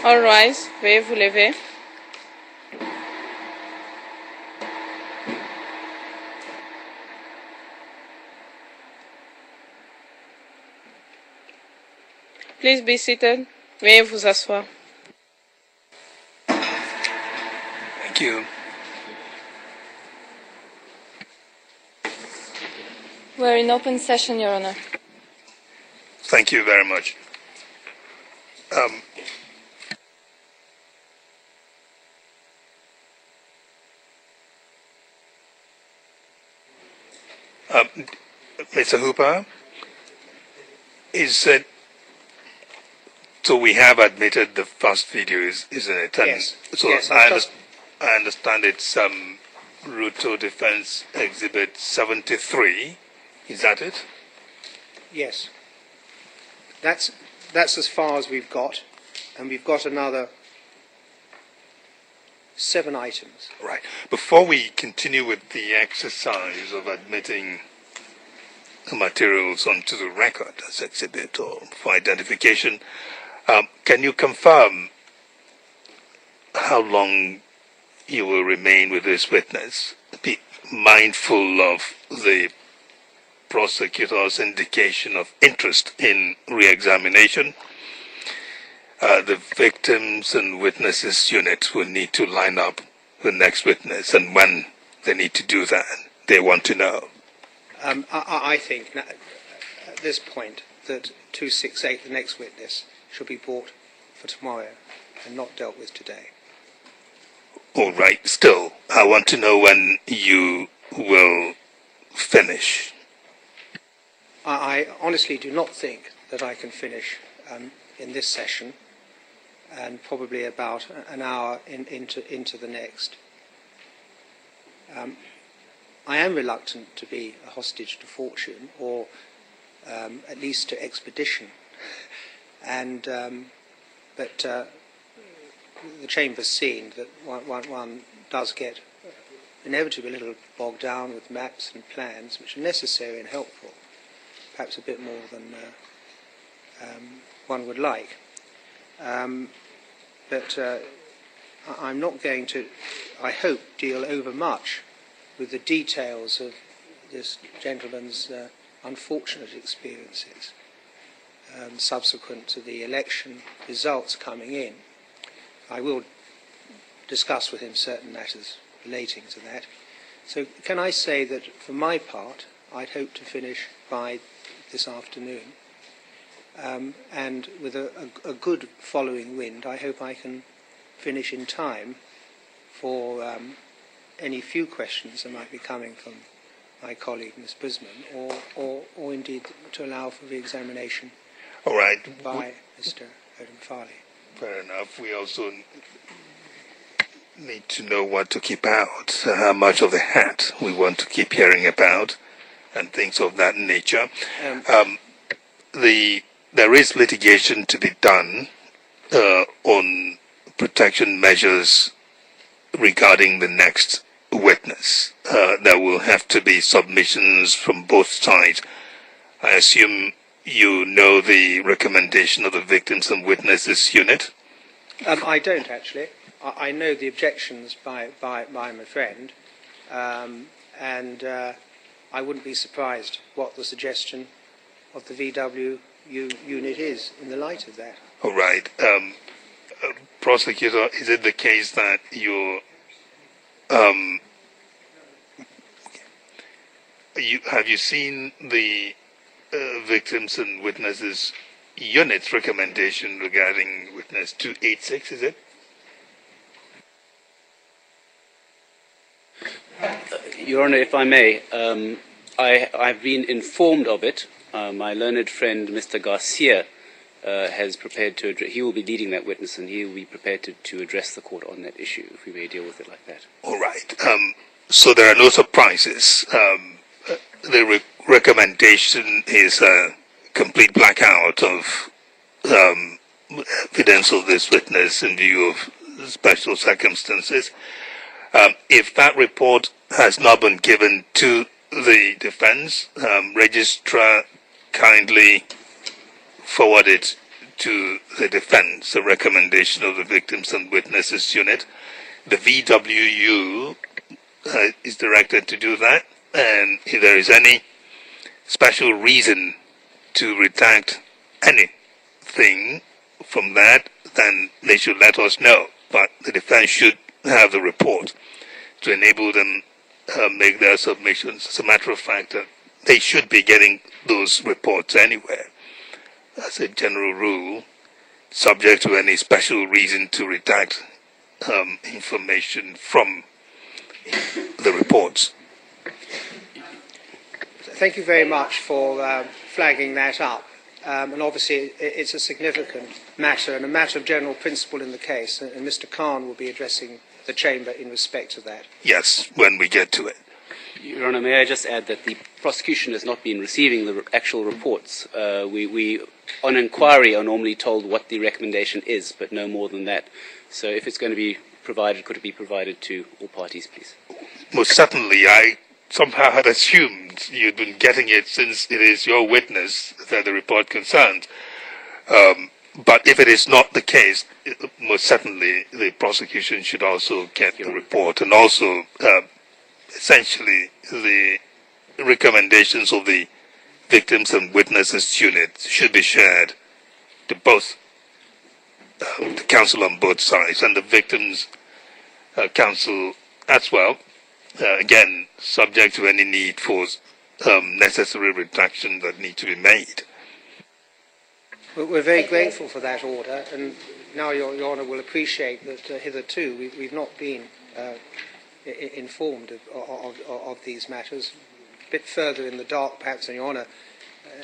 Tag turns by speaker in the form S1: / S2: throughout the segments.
S1: All rise. Veuillez vous lever. Please be seated. Veuillez vous asseoir.
S2: Thank you.
S1: We're in open session, Your Honor.
S2: Thank you very much. Mr. Hooper, is it, so we have admitted the first video, isn't it? And
S3: yes.
S2: So
S3: yes,
S2: I understand it's Ruto Defense Exhibit 73. Is that it?
S3: Yes. That's as far as we've got, and we've got another 7 items.
S2: Right. Before we continue with the exercise of admitting the materials onto the record as exhibit or for identification, can you confirm how long you will remain with this witness? Be mindful of the prosecutor's indication of interest in re-examination. The victims and witnesses unit will need to line up the next witness, and when they need to do that, they want to know.
S3: I think at this point that 268, the next witness, should be brought for tomorrow and not dealt with today.
S2: All right. Still, I want to know when you will finish.
S3: I honestly do not think that I can finish in this session, and probably about an hour into the next. I am reluctant to be a hostage to fortune, or at least to expedition, but the Chamber's seen that one does get inevitably a little bogged down with maps and plans, which are necessary and helpful, perhaps a bit more than one would like. But I'm not going to, I hope, deal over much with the details of this gentleman's unfortunate experiences subsequent to the election results coming in. I will discuss with him certain matters relating to that. So can I say that for my part, I'd hope to finish by this afternoon. And with a good following wind, I hope I can finish in time for any few questions that might be coming from my colleague, Ms. Brisman, or indeed to allow for the examination
S2: All right.
S3: by Mr. Odom-Farley.
S2: Fair enough. We also need to know what to keep out, how much of the hat we want to keep hearing about, and things of that nature. There is litigation to be done on protection measures regarding the next witness. There will have to be submissions from both sides. I assume you know the recommendation of the Victims and Witnesses Unit?
S3: I don't, actually. I know the objections by my friend, and I wouldn't be surprised what the suggestion of the VW unit is in the light of that.
S2: All right. Prosecutor, is it the case that have you seen the Victims and Witnesses Unit's recommendation regarding witness 286, is it?
S4: Your Honour, if I may, I've been informed of it. My learned friend, Mr. Garcia, has prepared to address. He will be leading that witness, and he will be prepared to address the court on that issue, if we may deal with it like that.
S2: All right. So there are no surprises. The recommendation is a complete blackout of evidence of this witness in view of special circumstances. If that report has not been given to the defense, registrar kindly forward it to the defense, the recommendation of the Victims and Witnesses Unit. The VWU is directed to do that, and if there is any special reason to redact anything from that, then they should let us know. But the defense should have the report to enable them make their submissions. As a matter of fact, they should be getting those reports anywhere. As a general rule, subject to any special reason to redact information from the reports.
S3: Thank you very much for flagging that up. And obviously it's a significant matter and a matter of general principle in the case. And Mr. Khan will be addressing the Chamber in respect of that.
S2: Yes, when we get to it.
S4: Your Honour, may I just add that the prosecution has not been receiving the actual reports. We, on inquiry, are normally told what the recommendation is, but no more than that. So if it's going to be provided, could it be provided to all parties, please?
S2: Most certainly. I somehow had assumed you'd been getting it since it is your witness that the report concerns. But if it is not the case, most certainly the prosecution should also get the report, and also essentially the recommendations of the Victims and Witnesses Unit should be shared to both the counsel on both sides and the Victims Counsel as well. Again, subject to any need for necessary redaction that need to be made.
S3: We're very grateful for that order, and now Your Honour will appreciate that hitherto we've not been informed of these matters. A bit further in the dark, perhaps, than Your Honour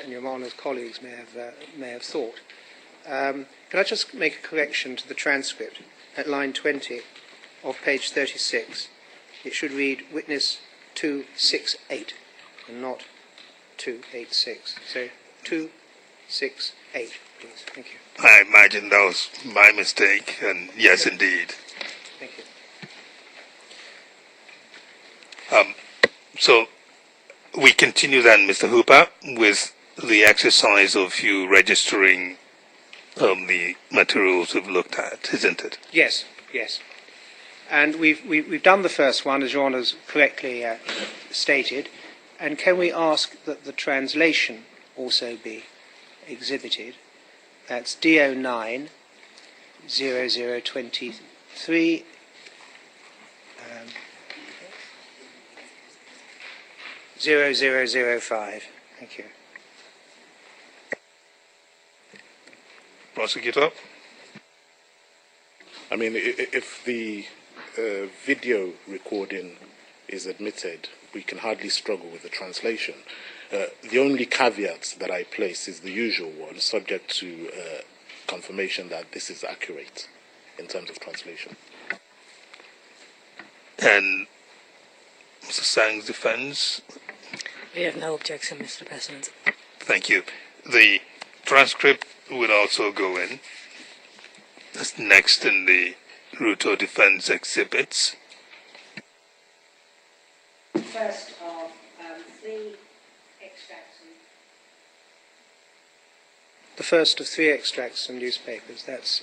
S3: and Your Honour's colleagues may have thought. Can I just make a correction to the transcript at line 20 of page 36? It should read witness 268 and not 286. So 268, please. Thank you.
S2: I imagine that was my mistake, and yes, indeed.
S3: Thank you.
S2: So we continue then, Mr. Hooper, with the exercise of you registering the materials we've looked at, isn't it?
S3: Yes, yes. And we've done the first one, as Your Honour's correctly stated. And can we ask that the translation also be exhibited? That's DO9 0023 0005. Thank you.
S2: Prosecutor?
S5: I mean, if the video recording is admitted, we can hardly struggle with the translation. The only caveat that I place is the usual one, subject to confirmation that this is accurate in terms of translation.
S2: And Mr. Sang's defense?
S6: We have no objection, Mr. President.
S2: Thank you. The transcript will also go in. That's next in the Ruto defense exhibits.
S3: First of 3 extracts. The first of 3 extracts from newspapers. That's.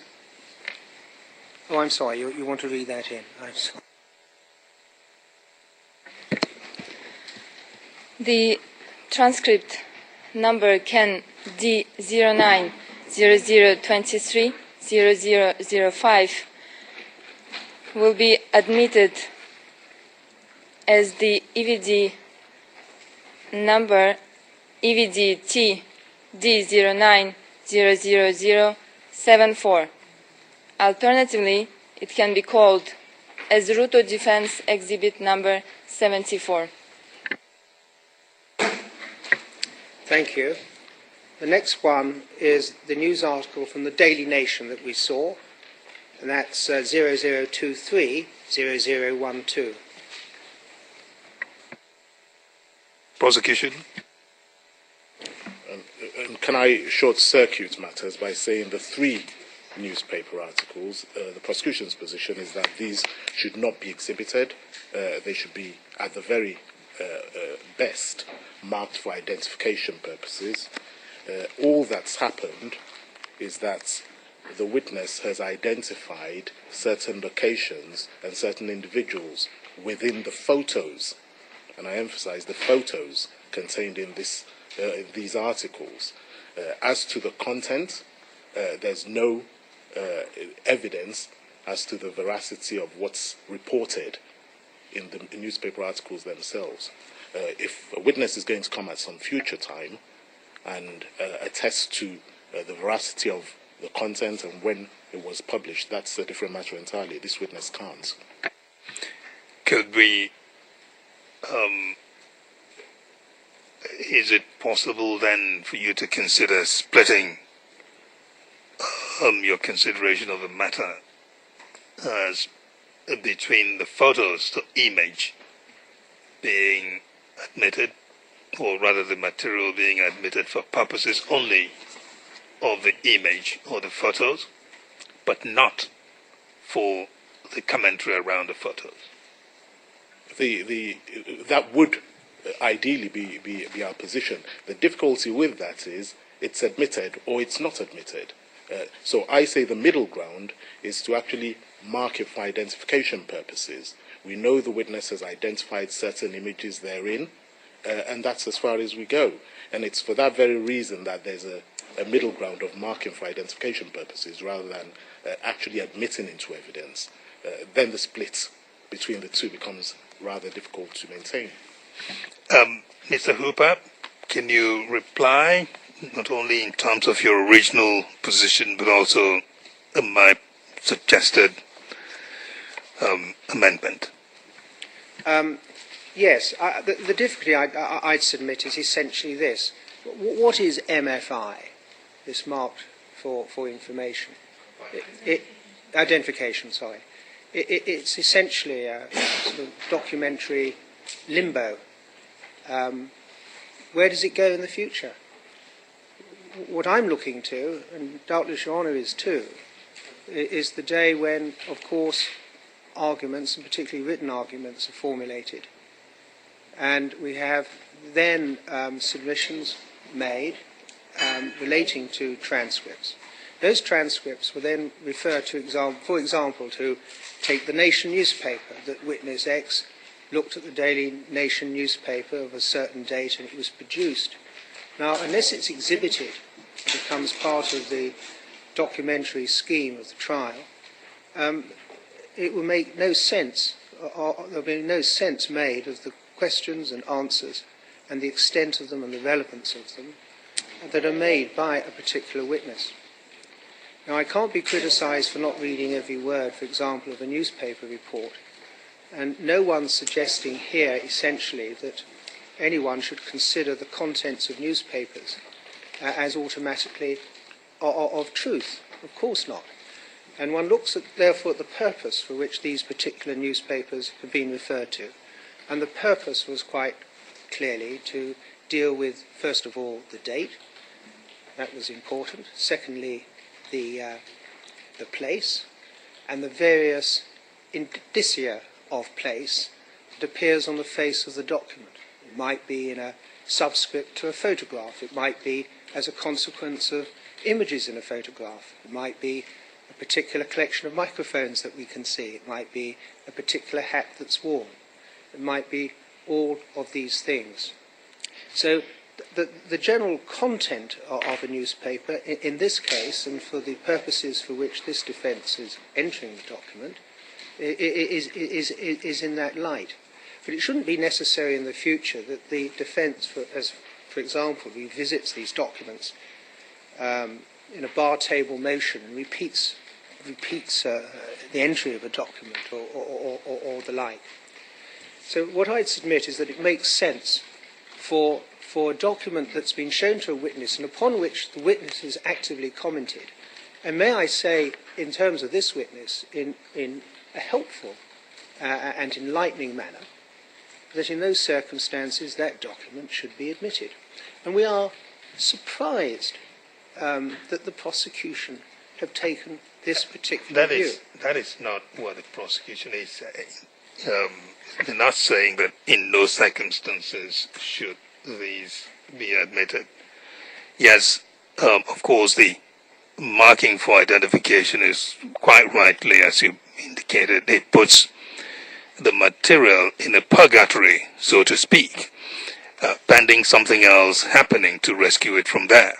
S3: Oh, I'm sorry. You want to read that in? I'm sorry.
S7: The transcript number Ken D0900230005 will be admitted as the EVD number EVD D09000074. Alternatively, it can be called as Ruto Defense Exhibit number 74.
S3: Thank you. The next one is the news article from the Daily Nation that we saw, and that's 00230012.
S2: Prosecution?
S5: And can I short-circuit matters by saying the 3 newspaper articles, the prosecution's position is that these should not be exhibited. They should be, at the very best, marked for identification purposes. All that's happened is that the witness has identified certain locations and certain individuals within the photos, and I emphasize the photos contained in these articles. As to the content, there's no evidence as to the veracity of what's reported in the newspaper articles themselves. If a witness is going to come at some future time and attest to the veracity of the content and when it was published, that's a different matter entirely. This witness can't.
S2: Could we, is it possible then for you to consider splitting your consideration of the matter as between the photos, the image being admitted, or rather the material being admitted for purposes only of the image or the photos, but not for the commentary around the photos?
S5: That would ideally be our position. The difficulty with that is it's admitted or it's not admitted. So I say the middle ground is to actually mark it for identification purposes. We know the witness has identified certain images therein, and that's as far as we go. And it's for that very reason that there's a middle ground of marking for identification purposes rather than actually admitting into evidence. Then the split between the two becomes rather difficult to maintain.
S2: Mr. Hooper, can you reply not only in terms of your original position but also my suggested amendment?
S3: Yes, the difficulty I'd submit is essentially this. What is MFI, this marked for information? Identification, sorry. It's essentially a sort of documentary limbo. Where does it go in the future? What I'm looking to, and doubtless Your Honour is too, is the day when, of course, arguments, and particularly written arguments, are formulated. And we have then submissions made relating to transcripts. Those transcripts will then refer to, for example, to take the Nation newspaper, that witness X looked at the Daily Nation newspaper of a certain date and it was produced. Now, unless it's exhibited, it becomes part of the documentary scheme of the trial, it will make no sense, or there will be no sense made of the questions and answers and the extent of them and the relevance of them that are made by a particular witness. Now, I can't be criticised for not reading every word, for example, of a newspaper report, and no one's suggesting here, essentially, that anyone should consider the contents of newspapers as automatically of truth. Of course not. And one looks at, therefore, at the purpose for which these particular newspapers have been referred to. And the purpose was quite clearly to deal with, first of all, the date. That was important. Secondly, the place and the various indicia of place that appears on the face of the document. It might be in a subscript to a photograph. It might be as a consequence of images in a photograph. It might be a particular collection of microphones that we can see. It might be a particular hat that's worn. It might be all of these things. So the general content of a newspaper, in this case, and for the purposes for which this defence is entering the document, is in that light. But it shouldn't be necessary in the future that the defence, for example, revisits these documents in a bar table motion and repeats the entry of a document or the like. So what I'd submit is that it makes sense for a document that's been shown to a witness and upon which the witness has actively commented, and may I say, in terms of this witness, in a helpful and enlightening manner, that in those circumstances that document should be admitted. And we are surprised that the prosecution have taken this particular view.
S2: That is not what the prosecution is saying. They're not saying that in no circumstances should these be admitted. Yes, of course, the marking for identification is quite rightly, as you indicated, it puts the material in a purgatory, so to speak, pending something else happening to rescue it from there.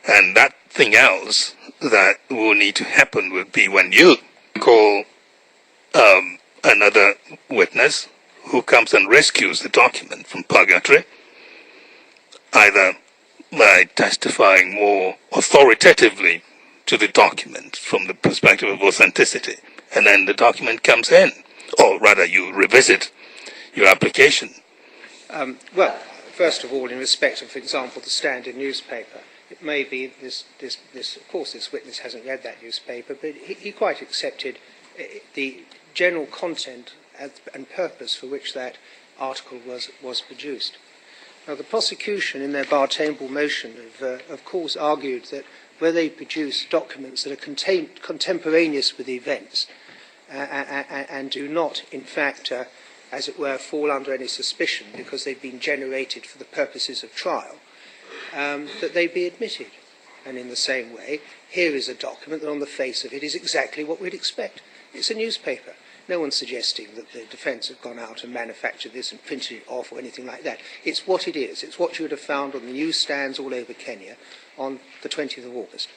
S2: And that thing else that will need to happen would be when you call another witness who comes and rescues the document from purgatory, either by testifying more authoritatively to the document from the perspective of authenticity, and then the document comes in, or rather you revisit your application.
S3: Well, first of all, in respect of, for example, the Standard newspaper, it may be this of course, this witness hasn't read that newspaper, but he quite accepted the general content and purpose for which that article was produced. Now, the prosecution, in their bar table motion, of course, argued that where they produce documents that are contemporaneous with the events and do not, in fact, as it were, fall under any suspicion because they've been generated for the purposes of trial, that they be admitted. And in the same way, here is a document that on the face of it is exactly what we'd expect. It's a newspaper. No one's suggesting that the defence have gone out and manufactured this and printed it off or anything like that. It's what it is. It's what you would have found on the newsstands all over Kenya on the 20th of August.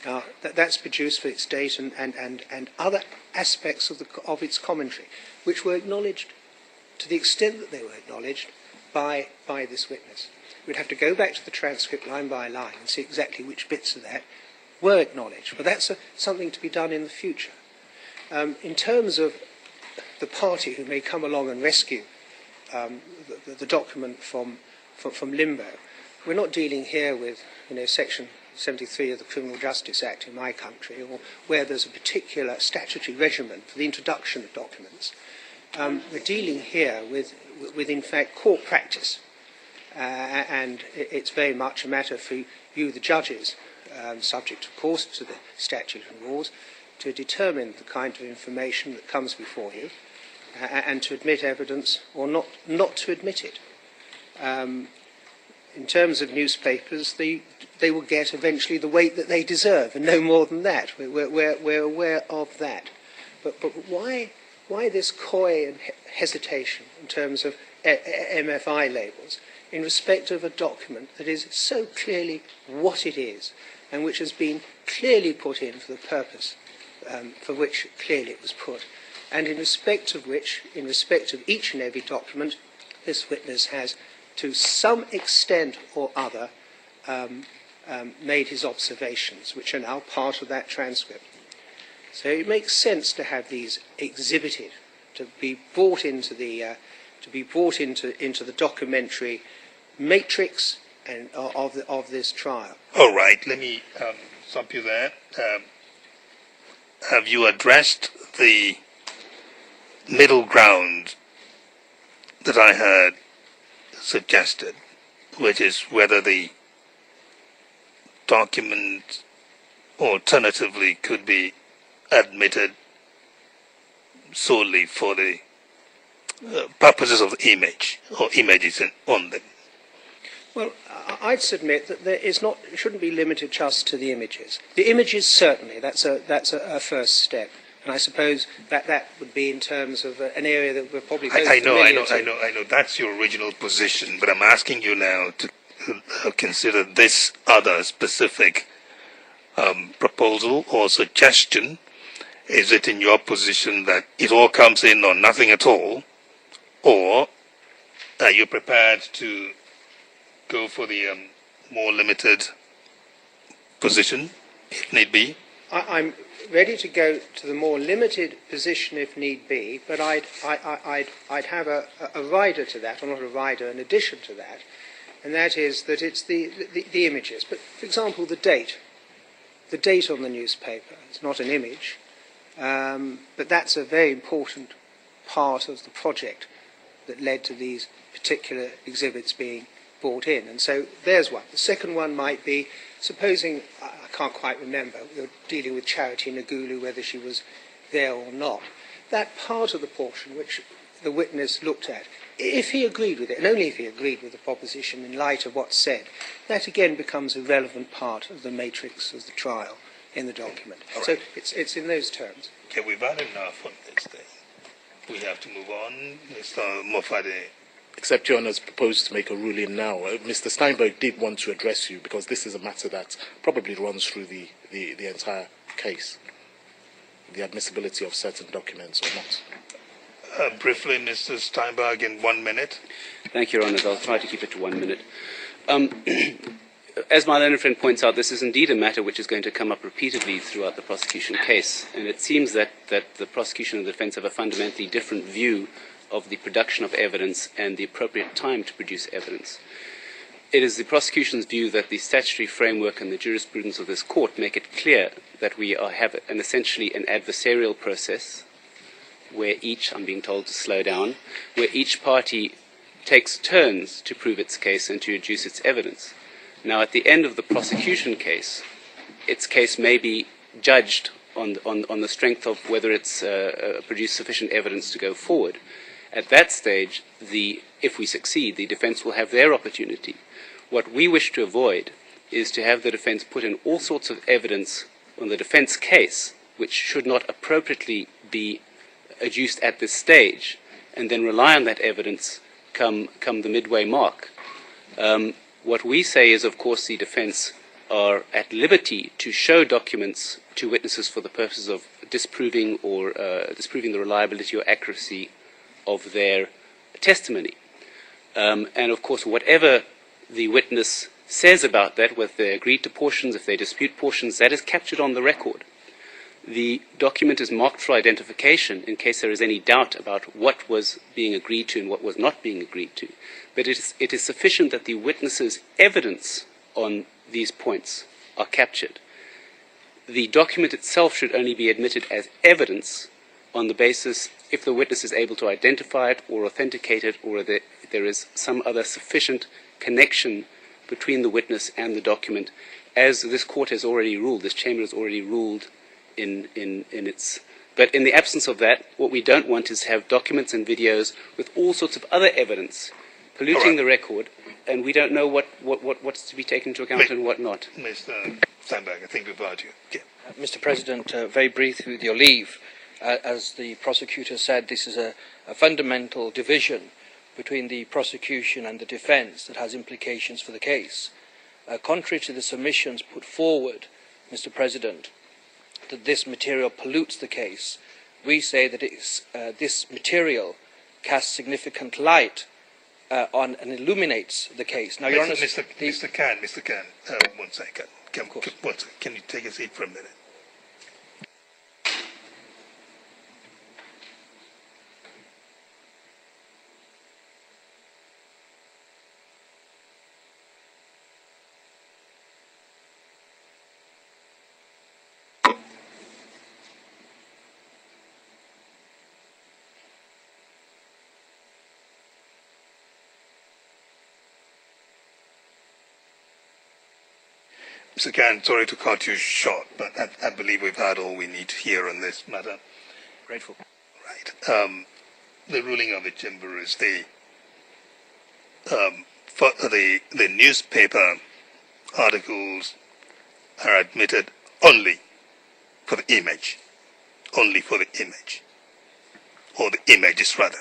S3: Now, that's produced for its date and other aspects of its commentary, which were acknowledged to the extent that they were acknowledged by this witness. We'd have to go back to the transcript line by line and see exactly which bits of that were acknowledged. But that's something to be done in the future. In terms of the party who may come along and rescue the document from limbo, we're not dealing here with Section 73 of the Criminal Justice Act in my country, or where there's a particular statutory regimen for the introduction of documents. We're dealing here with in fact, court practice, and it's very much a matter for you, the judges, subject, of course, to the statute and laws, to determine the kind of information that comes before you and to admit evidence or not to admit it. In terms of newspapers, they will get eventually the weight that they deserve and no more than that. We're aware of that. But why this coy and hesitation in terms of MFI labels in respect of a document that is so clearly what it is and which has been clearly put in for the purpose for which clearly it was put, and in respect of which, in respect of each and every document, this witness has, to some extent or other, made his observations, which are now part of that transcript. So it makes sense to have these exhibited, to be brought into the documentary matrix and of this trial.
S2: All right, let me stop you there. Have you addressed the middle ground that I had suggested, which is whether the document alternatively could be admitted solely for the purposes of the image or images on them?
S3: Well, I'd submit that it shouldn't be limited just to the images. The images, certainly, that's a first step. And I suppose that would be in terms of an area that we're probably both familiar to.
S2: I know. That's your original position, but I'm asking you now to consider this other specific proposal or suggestion. Is it in your position that it all comes in or nothing at all? Or are you prepared to go for the more limited position, if need be?
S3: I'm ready to go to the more limited position if need be, but I'd have a rider to that, or not a rider, an addition to that, and that is that it's the images. But, for example, the date on the newspaper. It's not an image, but that's a very important part of the project that led to these particular exhibits being brought in. And so there's one. The second one might be, supposing, I can't quite remember, we were dealing with Charity Ngulu, whether she was there or not. That part of the portion which the witness looked at, if he agreed with it, and only if he agreed with the proposition in light of what's said, that again becomes a relevant part of the matrix of the trial in the document.
S2: Right.
S3: So it's in those terms.
S2: Okay, we've had enough on this thing. We have to move on. Mr. Mofade.
S5: Except Your Honour's proposed to make a ruling now. Mr. Steinberg did want to address you because this is a matter that probably runs through the entire case, the admissibility of certain documents or not.
S2: Briefly, Mr. Steinberg, in 1 minute.
S4: Thank you, Your Honours. I'll try to keep it to 1 minute. As my learned friend points out, this is indeed a matter which is going to come up repeatedly throughout the prosecution case, and it seems that the prosecution and the defence have a fundamentally different view of the production of evidence and the appropriate time to produce evidence. It is the prosecution's view that the statutory framework and the jurisprudence of this court make it clear that we have essentially an adversarial process where each, I'm being told to slow down, where each party takes turns to prove its case and to adduce its evidence. Now, at the end of the prosecution case, its case may be judged on the strength of whether it's produced sufficient evidence to go forward. At that stage, if we succeed, the defence will have their opportunity. What we wish to avoid is to have the defence put in all sorts of evidence on the defence case, which should not appropriately be adduced at this stage, and then rely on that evidence come the midway mark. What we say is, of course, the defence are at liberty to show documents to witnesses for the purposes of disproving the reliability or accuracy of their testimony. And of course, whatever the witness says about that, whether they agree to portions, if they dispute portions, that is captured on the record. The document is marked for identification in case there is any doubt about what was being agreed to and what was not being agreed to. But it is sufficient that the witness's evidence on these points are captured. The document itself should only be admitted as evidence on the basis if the witness is able to identify it or authenticate it, or that there is some other sufficient connection between the witness and the document, as this court has already ruled, this chamber has already ruled in its... But in the absence of that, what we don't want is to have documents and videos with all sorts of other evidence polluting the record, and we don't know what's to be taken into account and what not.
S2: Mr. Steinberg, I think we've heard you. Yeah.
S8: Mr. President, very briefly, with your leave, as the prosecutor said, this is a fundamental division between the prosecution and the defence that has implications for the case. Contrary to the submissions put forward, Mr. President, that this material pollutes the case, we say that this material casts significant light on and illuminates the case. Now, Your Honour,
S2: Mr. Khan, 1 second. Can you take a seat for a minute? Mr. Khan, sorry to cut you short, but I believe we've had all we need to hear on this matter.
S8: grateful.
S2: Right. The ruling of the chamber is the newspaper articles are admitted only for the image, or the images rather.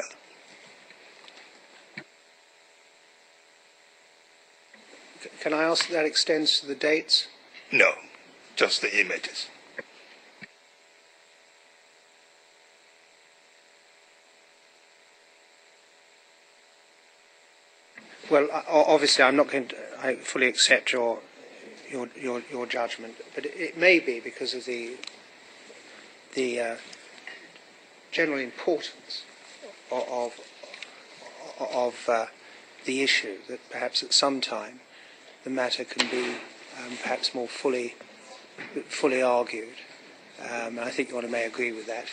S3: Can I ask if that extends to the dates?
S2: No, just the images.
S3: Well, obviously, I'm not going to. I fully accept your judgment, but it may be because of the general importance of the issue that perhaps at some time the matter can be perhaps more fully argued. And I think you may agree with that.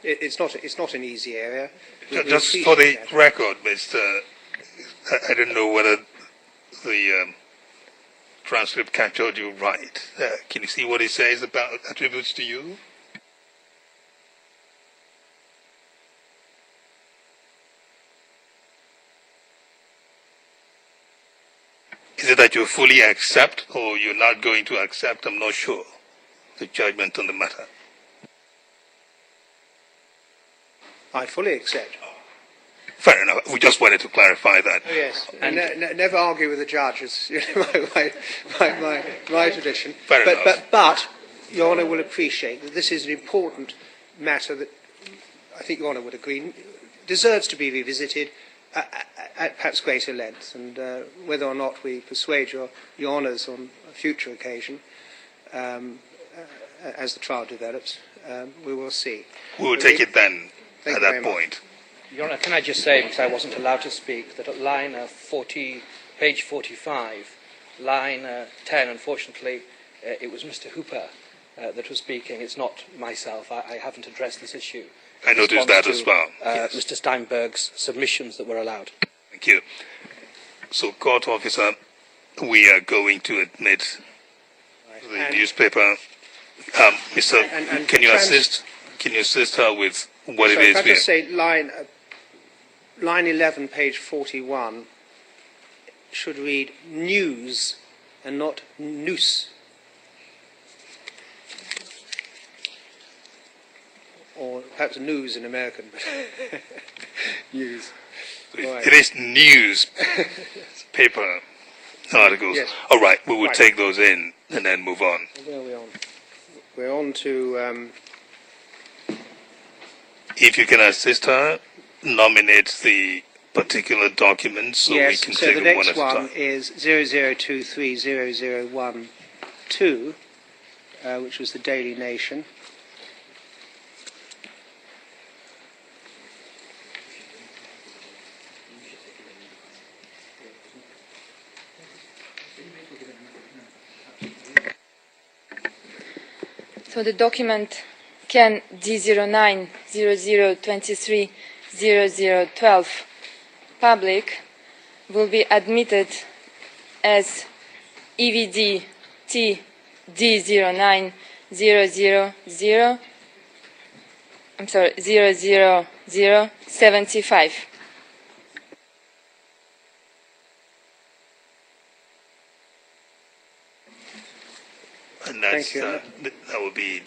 S3: It's not an easy area.
S2: Just for the record, Mr. I don't know whether the transcript captured you right. Can you see what he says about attributes to you? that you fully accept or you're not going to accept, I'm not sure, the judgment on the matter.
S3: I fully accept.
S2: Fair enough. We just wanted to clarify that.
S3: Oh, yes. And never argue with the judge is my tradition.
S2: Fair enough.
S3: But Your Honour will appreciate that this is an important matter that I think Your Honour would agree deserves to be revisited at perhaps greater length. And whether or not we persuade Your Honours on a future occasion, as the trial develops, we will see.
S2: We will take it then
S3: Thank
S2: at
S3: you
S2: that
S3: very
S2: point.
S8: Your Honour, can I just say, because I wasn't allowed to speak, that at line 40, page 45, line 10, unfortunately, it was Mr. Hooper that was speaking. It's not myself. I haven't addressed this issue.
S2: I noticed that as well. Yes.
S8: Mr. Steinberg's submissions that were allowed.
S2: Thank you. So, court officer, we are going to admit the newspaper. Mr. Can you assist? Can you assist her with what it is?
S3: If I just say line 11, page 41, should read news and not noose. Or perhaps news in American, but news. Right.
S2: It is news paper articles.
S3: Yes.
S2: All right, we will
S3: Right.
S2: take those in and then move on.
S3: Where are we on? We're on to...
S2: If you can assist her, nominate the particular documents so we can
S3: so
S2: take
S3: the
S2: them one
S3: next
S2: at a time.
S3: one is 00230012, which was the Daily Nation.
S7: So the document Ken D0900230012 public will be admitted as EVD TD09000 00075.
S2: And that's,
S3: Thank you.
S2: that would be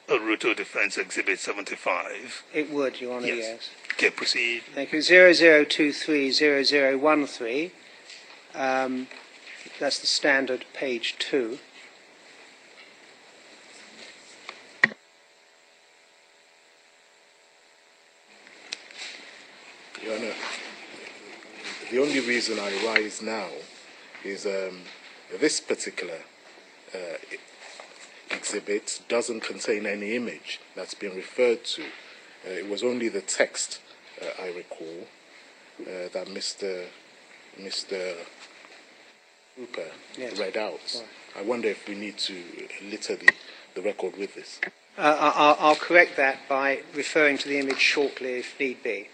S2: Ruto Defense Exhibit 75.
S3: It would, Your Honour,
S2: Yes.
S3: yes.
S2: Okay, proceed.
S3: Thank you. 00230013. That's the standard page 2.
S5: Your Honour, the only reason I rise now is this particular exhibit doesn't contain any image that's been referred to. It was only the text, I recall, that Mr. Hooper read out.
S3: Right.
S5: I wonder if we need to litter the record with this.
S3: I'll correct that by referring to the image shortly if need be.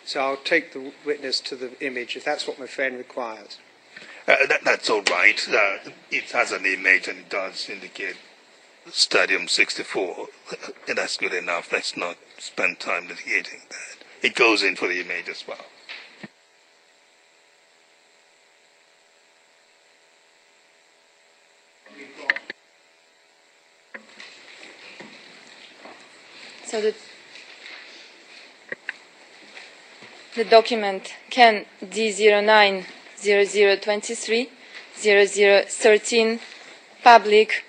S3: So I'll take the witness to the image if that's what my friend requires.
S2: That's all right. It has an image and it does indicate Stadium 64. And that's good enough. Let's not spend time litigating that. It goes in for the image as well.
S7: So the document Ken D0900230013 public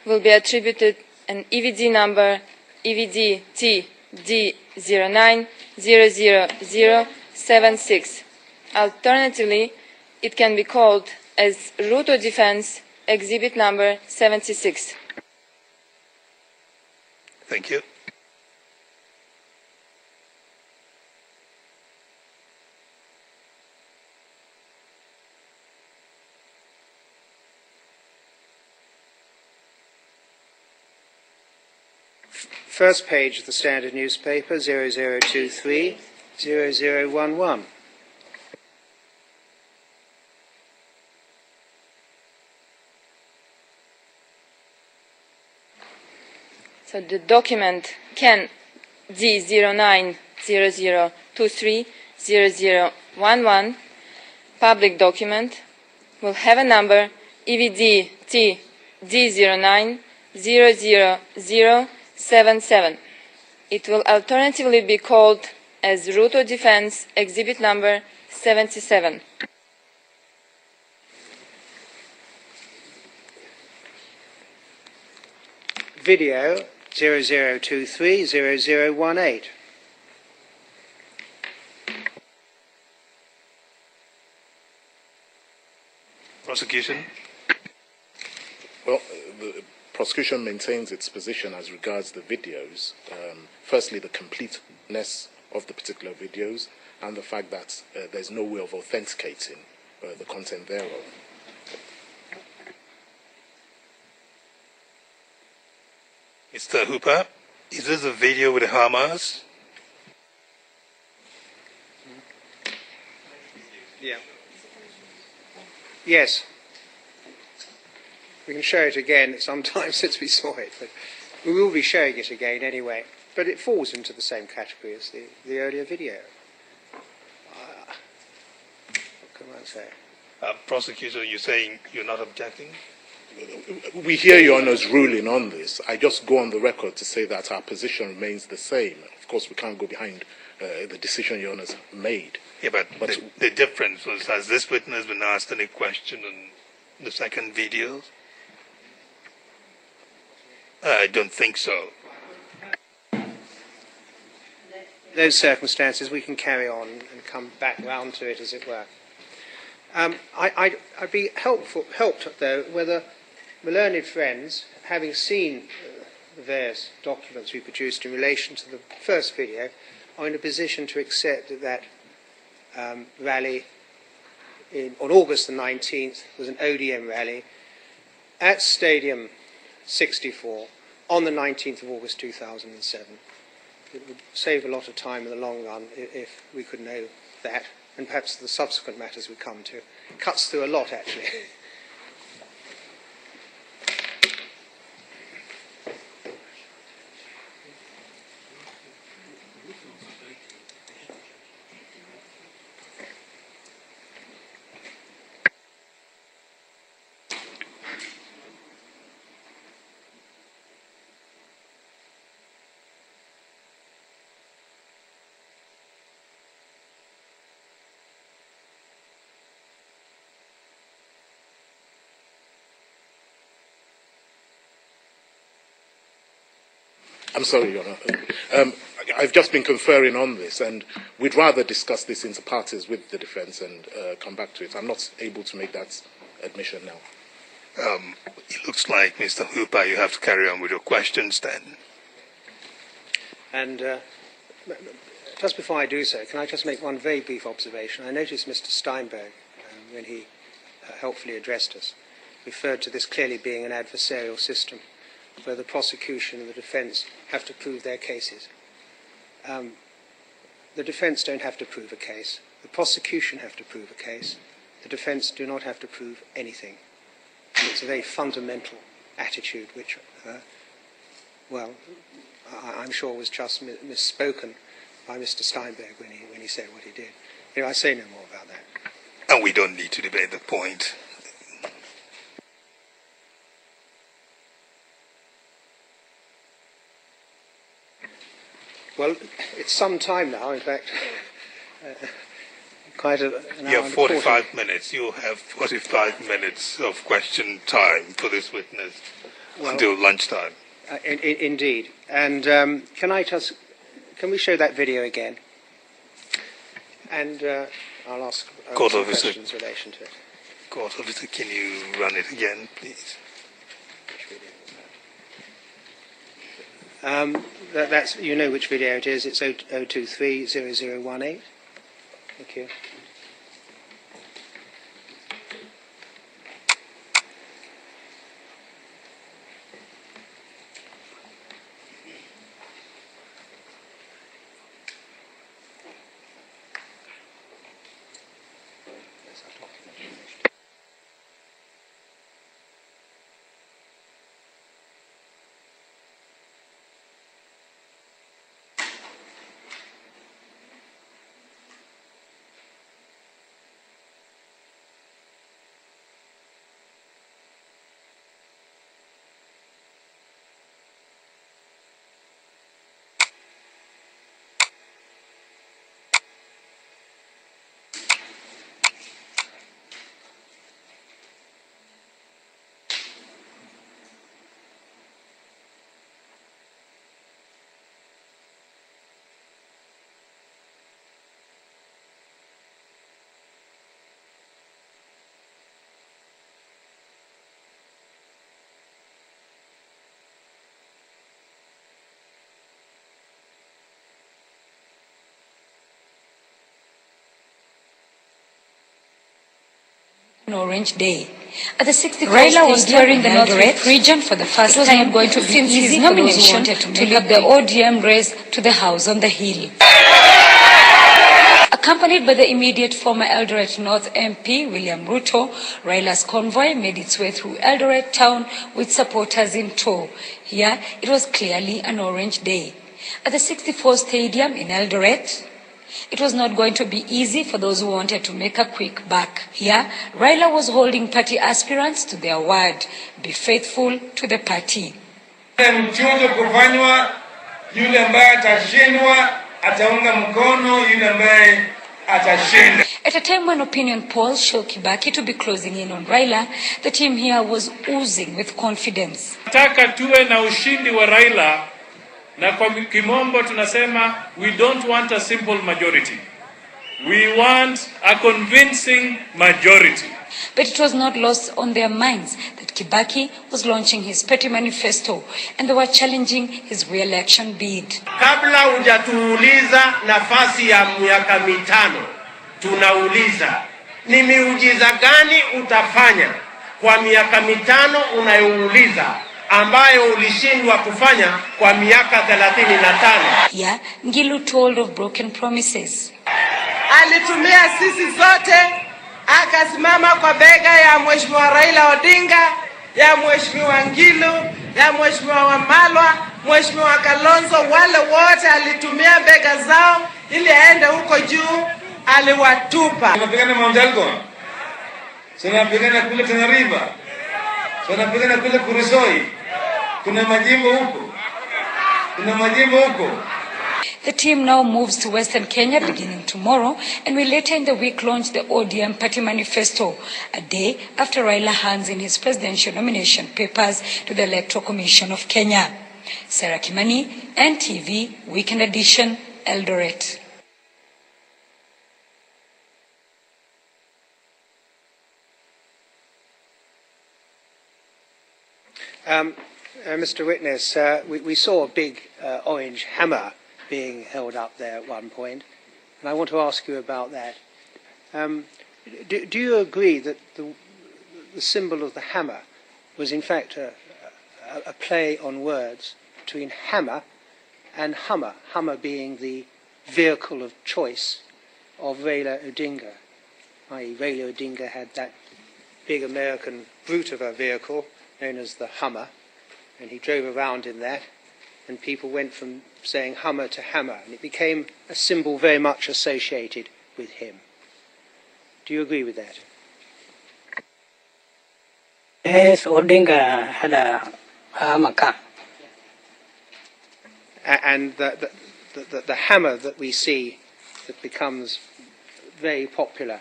S7: will be attributed an EVD number EVD TD09000076. Alternatively, it can be called as Ruto Defense Exhibit number 76.
S2: Thank you.
S3: First page of the standard newspaper, 00230011.
S7: So the document Ken D0900230011 public document will have a number EVD T D09-00077. It will alternatively be called as Ruto Defense Exhibit number 77.
S3: Video 00230018.
S2: Prosecution?
S5: Well, the prosecution maintains its position as regards the videos. Firstly, the completeness of the particular videos and the fact that there's no way of authenticating the content thereof.
S2: Mr. Hooper, is this a video with Hamas?
S3: Yeah. Yes. We can show it again sometime since we saw it, but we will be showing it again anyway. But it falls into the same category as the earlier video. What can I say?
S2: Prosecutor, you're saying you're not objecting?
S5: We hear Your Honour's ruling on this. I just go on the record to say that our position remains the same. Of course, we can't go behind the decision Your Honour's made.
S2: Yeah, but the difference was, has this witness been asked any question on the second videos? I don't think so.
S3: Those circumstances, we can carry on and come back round to it, as it were. I'd be helped, though, whether my learned friends, having seen the various documents we produced in relation to the first video, are in a position to accept that rally on August the 19th was an ODM rally at Stadium 64 on the 19th of August 2007. It would save a lot of time in the long run if we could know that, and perhaps the subsequent matters we come to. It cuts through a lot, actually.
S5: I'm sorry, Your Honour. I've just been conferring on this, and we'd rather discuss this inter partes with the defence and come back to it. I'm not able to make that admission now.
S2: It looks like, Mr. Hooper, you have to carry on with your questions then.
S3: And just before I do so, can I just make one very brief observation? I noticed Mr. Steinberg, when he helpfully addressed us, referred to this clearly being an adversarial system, where the prosecution and the defence have to prove their cases. The defence don't have to prove a case. The prosecution have to prove a case. The defence do not have to prove anything. And it's a very fundamental attitude which, I'm sure was just misspoken by Mr. Steinberg when he said what he did. You know, I say no more about that.
S2: And we don't need to debate the point.
S3: Well, it's some time now, in fact. Quite an hour.
S2: You have 45 minutes. You have 45 minutes of question time for this witness until lunchtime.
S3: Indeed. And can we show that video again? And I'll ask
S2: Court
S3: some
S2: officer.
S3: questions in relation to it.
S2: Court officer, can you run it again, please?
S3: That's, you know which video it is. It's 0230018. Thank you.
S6: an orange day. At the 64th Raila was touring the North region for the first time. It was not going to be easy his nomination to lead the ODM race to the house on the hill. Accompanied by the immediate former Eldoret North MP, William Ruto, Raila's convoy made its way through Eldoret town with supporters in tow. Here, it was clearly an orange day. At the 64th Stadium in Eldoret, it was not going to be easy for those who wanted to make a quick buck. Here, Raila was holding party aspirants to their word, be faithful to the party.
S9: Mchujo kufanywa, yule ambaye atashindwa ataunga mkono yule ambaye atashinda.
S6: At a time when opinion polls show Kibaki to be closing in on Raila, the team here was oozing with confidence.
S10: Nataka tuwe na ushindi wa Raila, na kwa kimombo tunasema we don't want a simple majority. We want a convincing majority.
S6: But it was not lost on their minds that Kibaki was launching his petty manifesto and they were challenging his re-election bid.
S9: Kabla hujatuuliza nafasi ya miaka mitano, tunauliza ni miujiza gani utafanya kwa miaka mitano unayouliza ambayo ulishindwa kufanya kwa miaka 35.
S6: Yeah, Ngilu told of broken promises.
S11: Alitumia sisi zote, akasimama kwa bega ya Mheshimiwa Raila Odinga, ya Mheshimiwa Ngilu, ya Mheshimiwa Wamalwa, Mheshimiwa Kalonzo, wale wote alitumia bega zao ili aende huko juu, aliwatupa.
S9: Tunapigana Mount Elgon, tunapigana kule Tana River, tunapigana kule Kurisoi, kuna majimbo huko, kuna majimbo huko.
S6: The team now moves to Western Kenya beginning tomorrow and will later in the week launch the ODM Party Manifesto, a day after Raila hands in his presidential nomination papers to the Electoral Commission of Kenya. Sarah Kimani, NTV, Weekend Edition, Eldoret.
S3: Mr. Witness, we saw a big orange hammer being held up there at one point, and I want to ask you about that. Do you agree that the symbol of the hammer was in fact a play on words between hammer and Hummer, Hummer being the vehicle of choice of Raila Odinga, i.e. Raila Odinga had that big American brute of a vehicle known as the Hummer, and he drove around in that, and people went from saying Hummer to hammer, and it became a symbol very much associated with him. Do you agree with that?
S12: Yes, Odinga had a hammer.
S3: And the hammer that we see that becomes very popular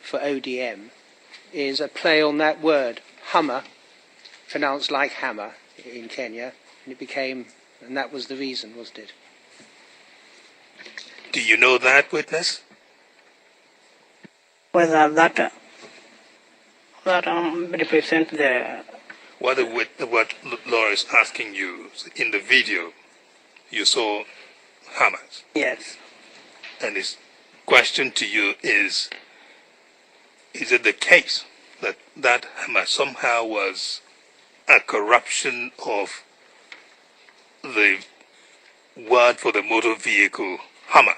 S3: for ODM is a play on that word, Hummer, pronounced like hammer in Kenya, and it became, and that was the reason, wasn't it?
S2: Do you know that, witness?
S12: Whether that represent the...
S2: What Laura is asking you, in the video, you saw hammers.
S12: Yes.
S2: And his question to you is it the case that that hammer somehow was a corruption of the word for the motor vehicle, Hummer,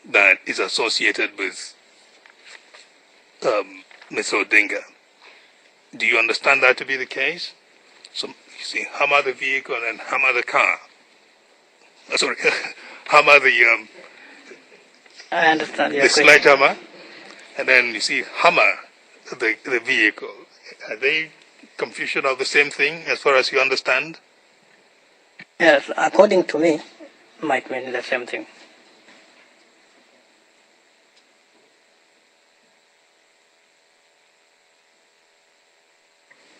S2: that is associated with Mr. Odinga? Do you understand that to be the case? So you see, Hummer the vehicle and Hummer the car. Sorry, Hummer the
S12: I understand your
S2: the sledgehammer, and then you see Hummer the vehicle. Are they confusion of the same thing as far as you understand?
S12: Yes, according to me, might mean the same thing.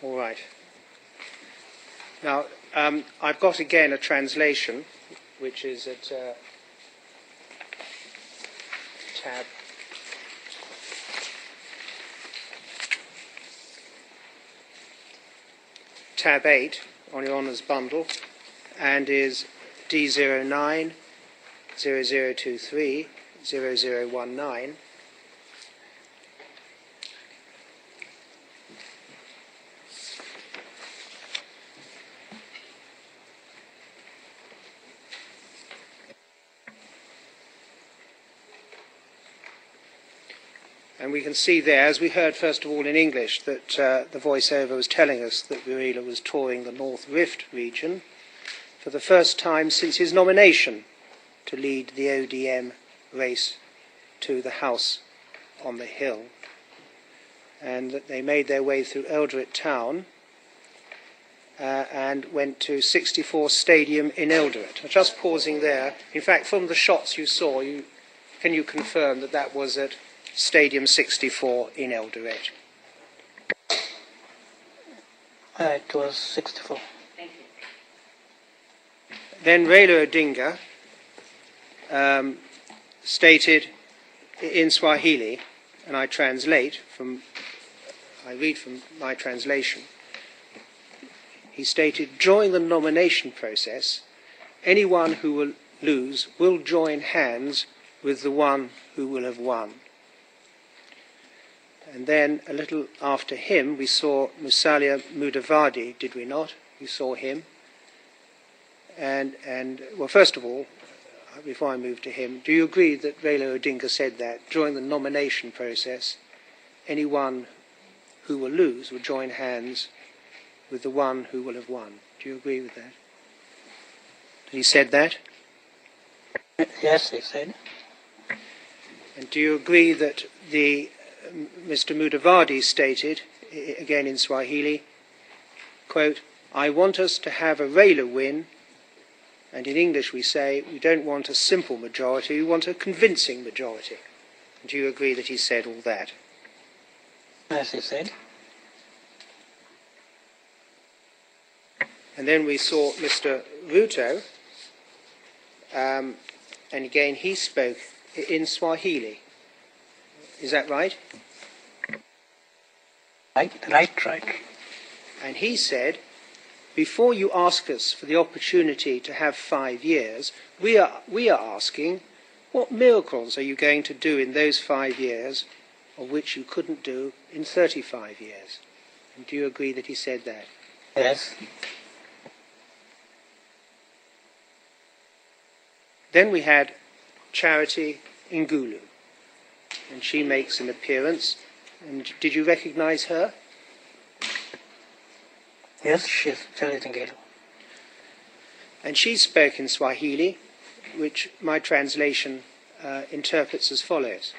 S3: All right. Now, I've got again a translation, which is at tab 8 on your honours bundle, and is D09 0023 0019. And we can see there, as we heard first of all in English, that the voiceover was telling us that Raila was touring the North Rift region for the first time since his nomination to lead the ODM race to the House on the Hill. And that they made their way through Eldoret town and went to 64 Stadium in Eldoret. Just pausing there, in fact, from the shots you saw, can you confirm that that was at Stadium 64 in Eldoret?
S12: It was 64.
S7: Thank you.
S3: Then Raila Odinga stated in Swahili, and I read from my translation, he stated, during the nomination process, anyone who will lose will join hands with the one who will have won. And then a little after him, we saw Musalia Mudavadi, did we not? We saw him. And well, first of all, before I move to him, do you agree that Raila Odinga said that during the nomination process, anyone who will lose will join hands with the one who will have won? Do you agree with that? He said that?
S12: Yes, he said.
S3: And do you agree that Mr. Mudavadi stated, again in Swahili, quote, I want us to have a Raila win, and in English we say, we don't want a simple majority, we want a convincing majority. And do you agree that he said all that?
S12: Yes, he said.
S3: And then we saw Mr. Ruto, and again he spoke in Swahili. Is that right?
S12: Right.
S3: And he said, before you ask us for the opportunity to have 5 years, we are asking, what miracles are you going to do in those 5 years of which you couldn't do in 35 years? And do you agree that he said that?
S12: Yes.
S3: Then we had Charity Ngulu, and she makes an appearance. And did you recognize her?
S12: Yes, she's Charity Ngulu.
S3: And she spoke in Swahili, which my translation interprets as follows.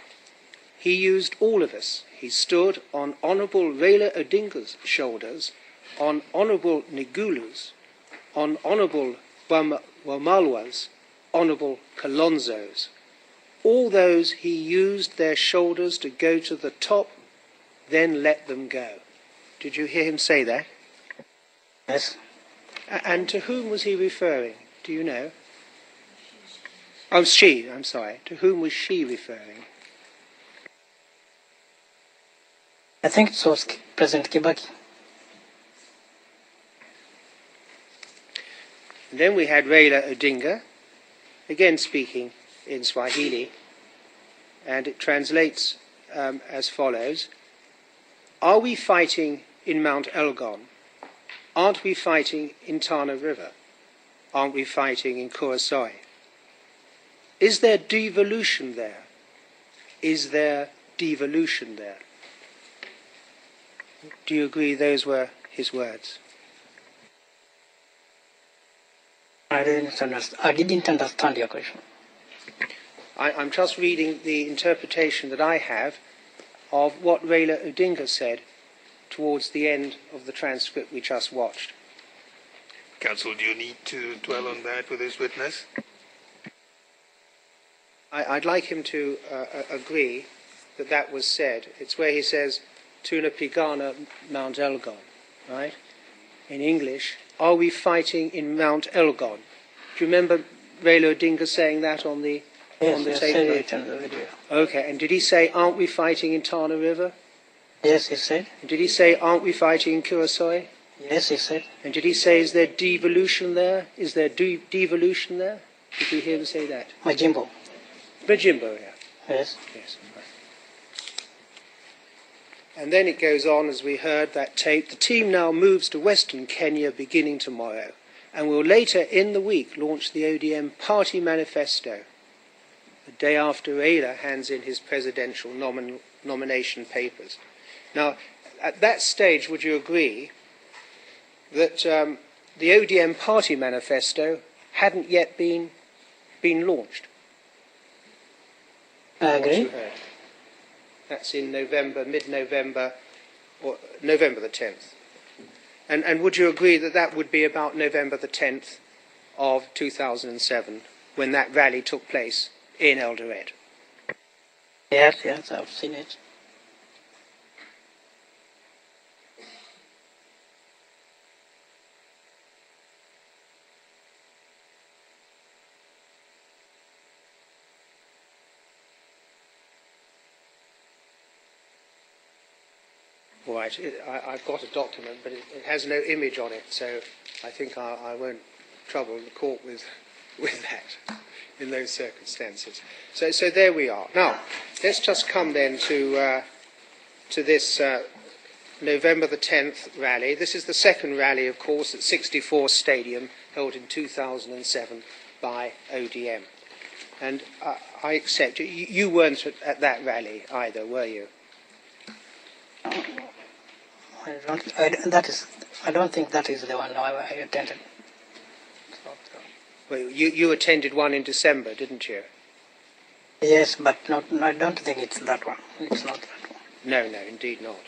S3: He used all of us. He stood on Honourable Raila Odinga's shoulders, on Honourable Ngulu's, on Honourable Wamalwa's, Honourable Kalonzo's. All those he used their shoulders to go to the top, then let them go. Did you hear him say that?
S12: Yes.
S3: And to whom was he referring? Do you know? Oh, she, I'm sorry. To whom was she referring?
S12: I think it was President Kibaki.
S3: And then we had Raila Odinga, again speaking in Swahili, and it translates as follows. Are we fighting in Mount Elgon? Aren't we fighting in Tana River? Aren't we fighting in Kurasoi? Is there devolution there? Is there devolution there? Do you agree those were his words?
S12: I didn't understand your question.
S3: I'm just reading the interpretation that I have of what Raila Odinga said towards the end of the transcript we just watched.
S2: Counsel, do you need to dwell on that with this witness?
S3: I'd like him to agree that that was said. It's where he says, Tuna Pigana Mount Elgon, right? In English, are we fighting in Mount Elgon? Do you remember Raila Odinga saying that on the tape? Okay, and did he say, aren't we fighting in Tana River?
S12: Yes, he said.
S3: And did he say, aren't we fighting in Kurasoi?
S12: Yes, he said.
S3: And did he say, is there devolution there? Is there devolution there? Did you hear him say that?
S12: Majimbo.
S3: Majimbo, yeah.
S12: Yes.
S3: Yes. Right. And then it goes on, as we heard that tape, the team now moves to Western Kenya beginning tomorrow, and will later in the week launch the ODM party manifesto, the day after Raila hands in his presidential nomination papers. Now, at that stage, would you agree that the ODM party manifesto hadn't yet been launched?
S12: I agree.
S3: That's in November, mid-November, or November the 10th. And would you agree that that would be about November the 10th of 2007, when that rally took place in Eldoret?
S12: Yes, I've seen it.
S3: Right, I've got a document, but it has no image on it, so I think I won't trouble the court with that in those circumstances. So there we are. Now, let's just come then to this November the 10th rally. This is the second rally, of course, at 64 Stadium, held in 2007 by ODM. And I accept, you weren't at that rally either, were you?
S12: I don't think that is the one I attended.
S3: Well, you attended one in December, didn't you?
S12: Yes, but I don't think it's that one. It's not that one.
S3: No, indeed not.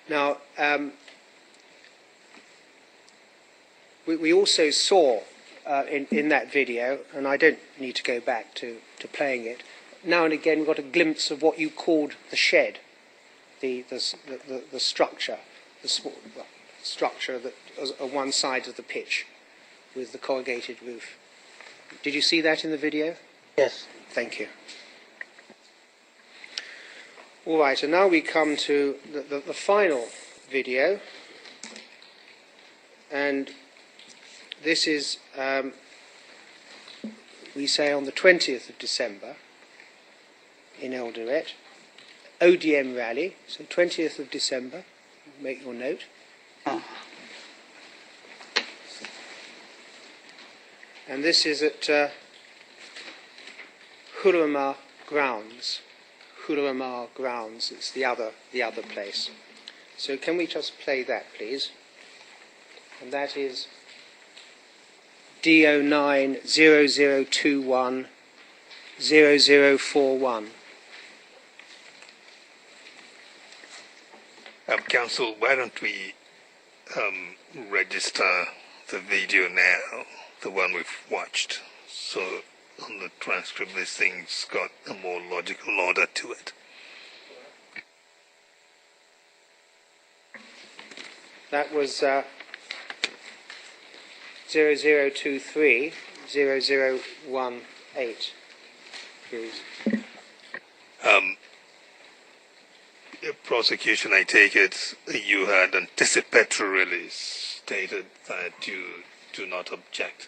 S3: Now, we also saw in that video, and I don't need to go back to playing it, now and again we've got a glimpse of what you called the shed, the structure, structure that was on one side of the pitch with the corrugated roof. Did you see that in the video?
S12: Yes.
S3: Thank you. All right, and now we come to the final video, and this is, we say, on the 20th of December in Eldoret, ODM rally, so 20th of December, make your note. And this is at Huruma Grounds. Huruma Grounds, it's the other place. So can we just play that, please? And that is D09 0021 0041.
S2: Council, why don't we register the video now, the one we've watched, so on the transcript this thing's got a more logical order to it.
S3: That was 0023 0018, please.
S2: Prosecution, I take it, you had anticipatorily stated that you do not object.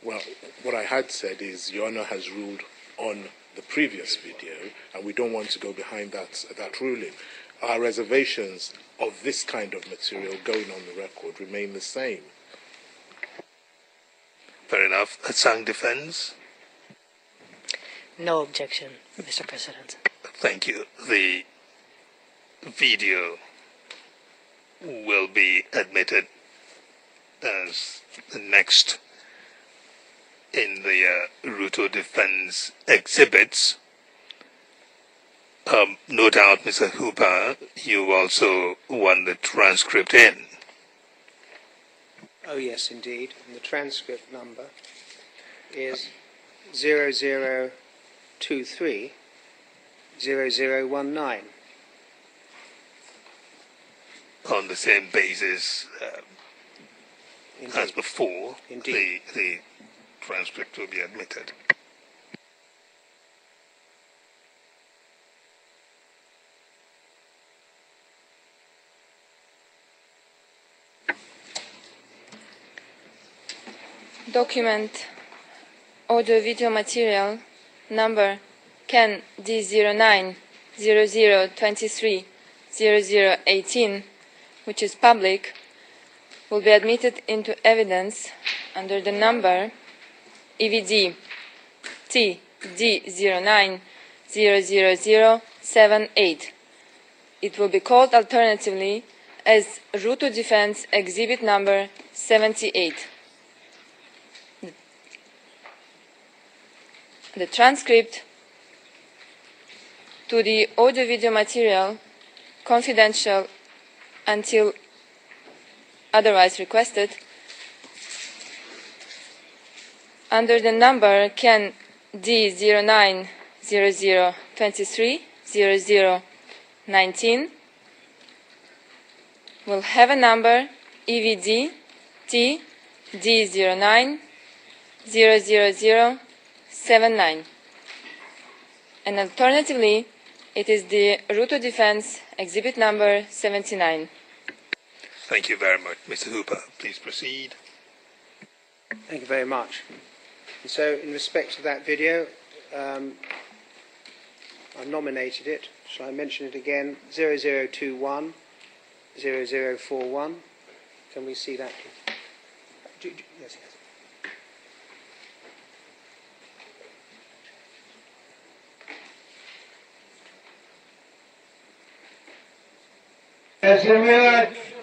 S5: Well, what I had said is Your Honor has ruled on the previous video, and we don't want to go behind that ruling. Our reservations of this kind of material going on the record remain the same.
S2: Fair enough. Sang defense?
S13: No objection, Mr. President.
S2: Thank you. The video will be admitted as the next in the Ruto defense exhibits. No doubt, Mr. Hooper, you also want the transcript in.
S3: Oh yes, indeed. And the transcript number is 0023 0019.
S2: On the same basis as before,
S3: Indeed.
S2: The transcript will be admitted.
S7: Document audio video material number Ken D09 0023 0018, which is public, will be admitted into evidence under the number EVD TD09000078. It will be called alternatively as Ruto Defense Exhibit number 78. The transcript to the audio-video material, confidential until otherwise requested, under the number Ken D0900230019 will have a number EVD TD09000079, and alternatively it is the Ruto Defense Exhibit number 79.
S2: Thank you very much. Mr. Hooper, please proceed.
S3: Thank you very much. And so, in respect to that video, I've nominated it. Shall I mention it again? 0021 0041. Can we see that? Yes, yes.
S14: Yes,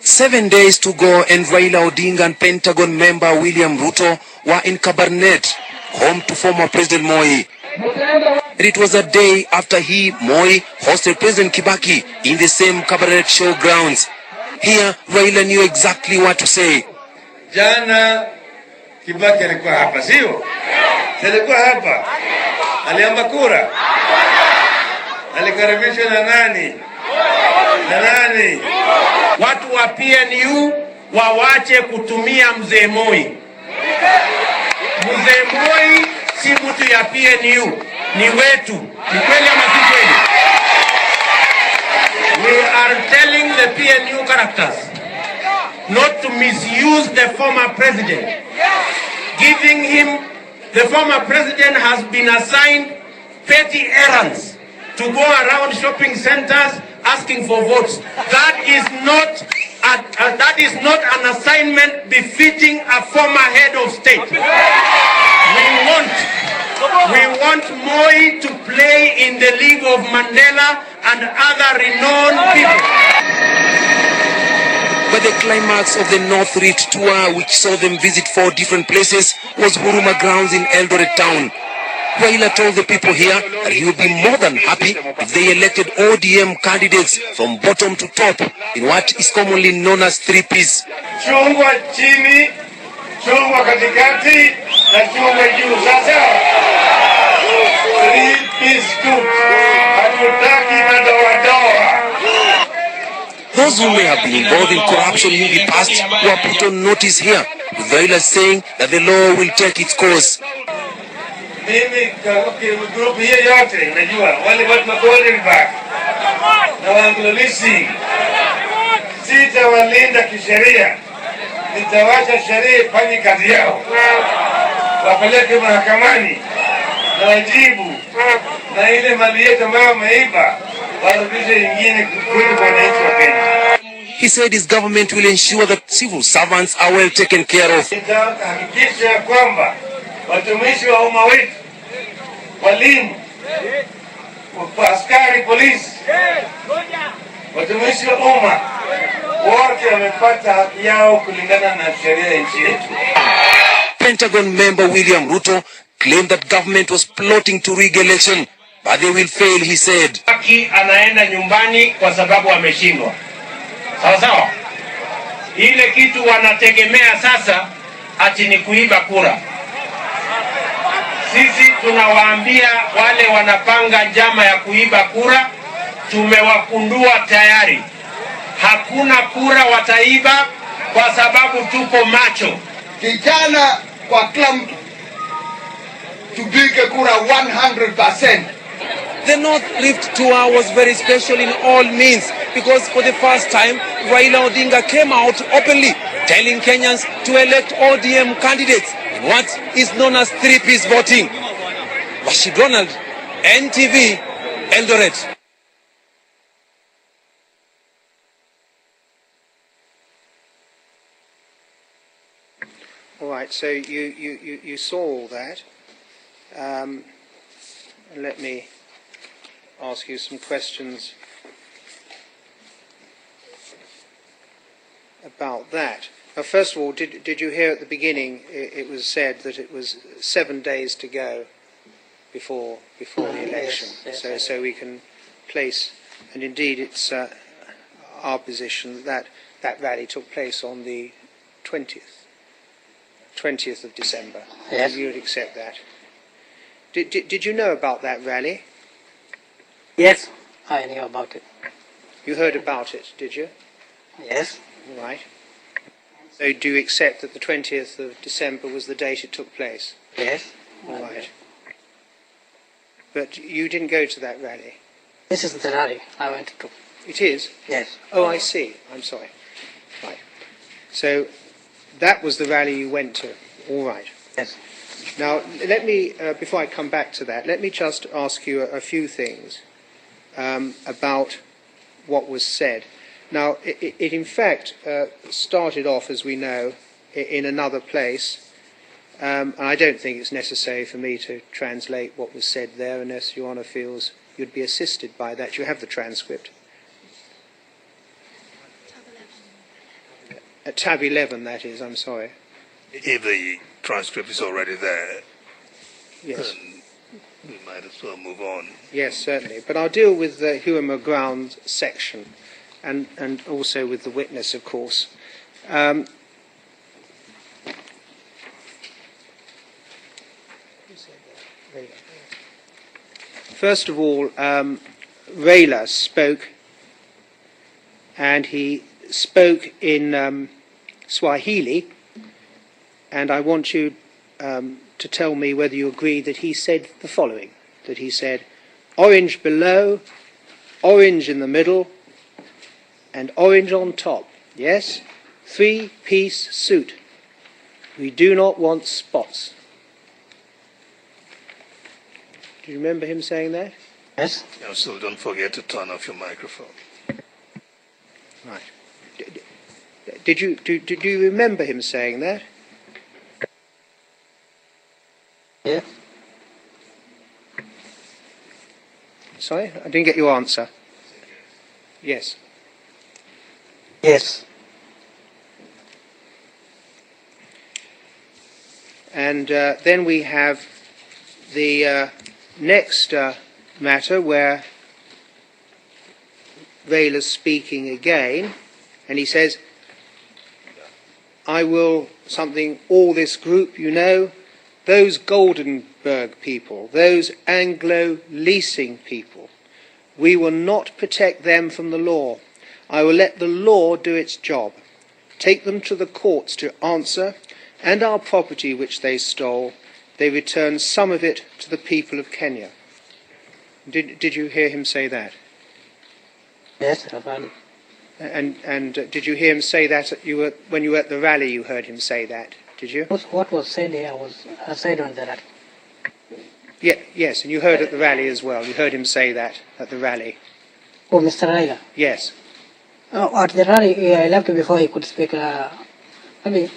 S14: 7 days to go and Raila Odinga and Pentagon member William Ruto were in Kabarnet, home to former President Moi. And it was a day after Moi, hosted President Kibaki in the same Kabarnet showgrounds. Here, Raila knew exactly what to say.
S9: Jana Kibaki alikuwa hapa, sio? Alikuwa hapa. Aliomba kura. Alikaribishwa na nani? Na nani?
S15: Watu wa PNU wawache kutumia mzee Moi. Mzee Moi si mtu ya PNU, ni wetu. Ni kweli ama si kweli? We are telling the PNU characters not to misuse the former president. Giving him, the former president has been assigned petty errands to go around shopping centers asking for votes. That is not an assignment befitting a former head of state. We want Moi to play in the league of Mandela and other renowned people.
S14: But the climax of the North Rift tour, which saw them visit 4 different places, was Huruma Grounds in Eldoret town. Raila told the people here that he would be more than happy if they elected ODM candidates from bottom to top in what is commonly known as 3Ps.
S9: Chungwa chini, chungwa katikati, na chungwa juu. Sasa 3Ps tu. Hatutaki madoadoa.
S14: Those who may have been involved in corruption in the past were put on notice here, with Raila saying that the law will take its course.
S9: Mimi grupu hiyo yote najua wale watu wa Golden Park na Wangolisi sitawalinda kisheria, nitawacha sheria ifanye kazi yao, wapeleke mahakamani na wajibu, na ile mali yetu ambayo wameiba warudishe ingine kwetu kwa wananchi wa Kenya.
S14: He said his government will ensure that civil servants are well taken care of.
S9: Nitahakikisha kwamba watumishi wa umma wetu, walimu, askari polisi, watumishi wa umma wote wamepata haki yao kulingana na sheria ya nchi yetu.
S14: Pentagon member William Ruto claimed that government was plotting to rig election, but they will fail, he said.
S15: Kibaki anaenda nyumbani kwa sababu ameshindwa. Sawa sawa? Ile kitu wanategemea sasa ati ni kuiba kura. Sisi tunawaambia wale wanapanga njama ya kuiba kura, tumewakundua tayari. Hakuna kura wataiba kwa sababu tuko macho.
S16: Kijana kwa kila mtu tupige kura 100%.
S14: The North Rift tour was very special in all means because for the first time, Raila Odinga came out openly telling Kenyans to elect ODM candidates in what is known as 3Ps voting. Rashid Ronald, NTV, Eldoret.
S3: right, so you saw all that. And let me ask you some questions about that. Now, first of all, did you hear at the beginning it was said that it was 7 days to go before the election?
S12: Yes,
S3: so we can place, and indeed it's our position that rally took place on the 20th of December.
S12: Yes.
S3: You would accept that. Did you know about that rally?
S12: Yes, I knew about it.
S3: You heard about it, did you?
S12: Yes.
S3: Right. So do you accept that the 20th of December was the date it took place?
S12: Yes.
S3: All right. But you didn't go to that rally?
S12: This is the rally I went to.
S3: It is?
S12: Yes.
S3: Oh, I see. I'm sorry. Right. So that was the rally you went to. All right.
S12: Yes.
S3: Now, let me, before I come back to that, let me just ask you a few things about what was said. Now, it in fact started off, as we know, in another place, and I don't think it's necessary for me to translate what was said there unless Your Honour feels you'd be assisted by that. You have the transcript. At tab 11, that is, I'm sorry.
S2: If the transcript is already there,
S3: yes,
S2: then we might as well move on.
S3: Yes, certainly. But I'll deal with the Human Ground section and also with the witness, of course. First of all, Raila spoke, and he spoke in Swahili, and I want you to tell me whether you agree that he said the following, that he said, orange below, orange in the middle, and orange on top. Yes? 3-piece suit. We do not want spots. Do you remember him saying that?
S12: Yes.
S2: So don't forget to turn off your microphone.
S3: Right. Do you remember him saying that?
S12: Yeah.
S3: Sorry, I didn't get your answer. Yes.
S12: Yes.
S3: And then we have the next matter where Raila's speaking again, and he says, I will something, all this group, you know, those Goldenberg people, those Anglo-leasing people, we will not protect them from the law. I will let the law do its job. Take them to the courts to answer, and our property which they stole, they return some of it to the people of Kenya. Did you hear him say that?
S12: Yes, I've heard it.
S3: And did you hear him say that when you were at the rally? You heard him say that, did you?
S12: What was said here was said on the rally.
S3: Yeah, yes, and you heard at the rally as well. You heard him say that at the rally.
S12: Oh, Mr. Raila.
S3: Yes.
S12: At the rally, I left before he could speak. Maybe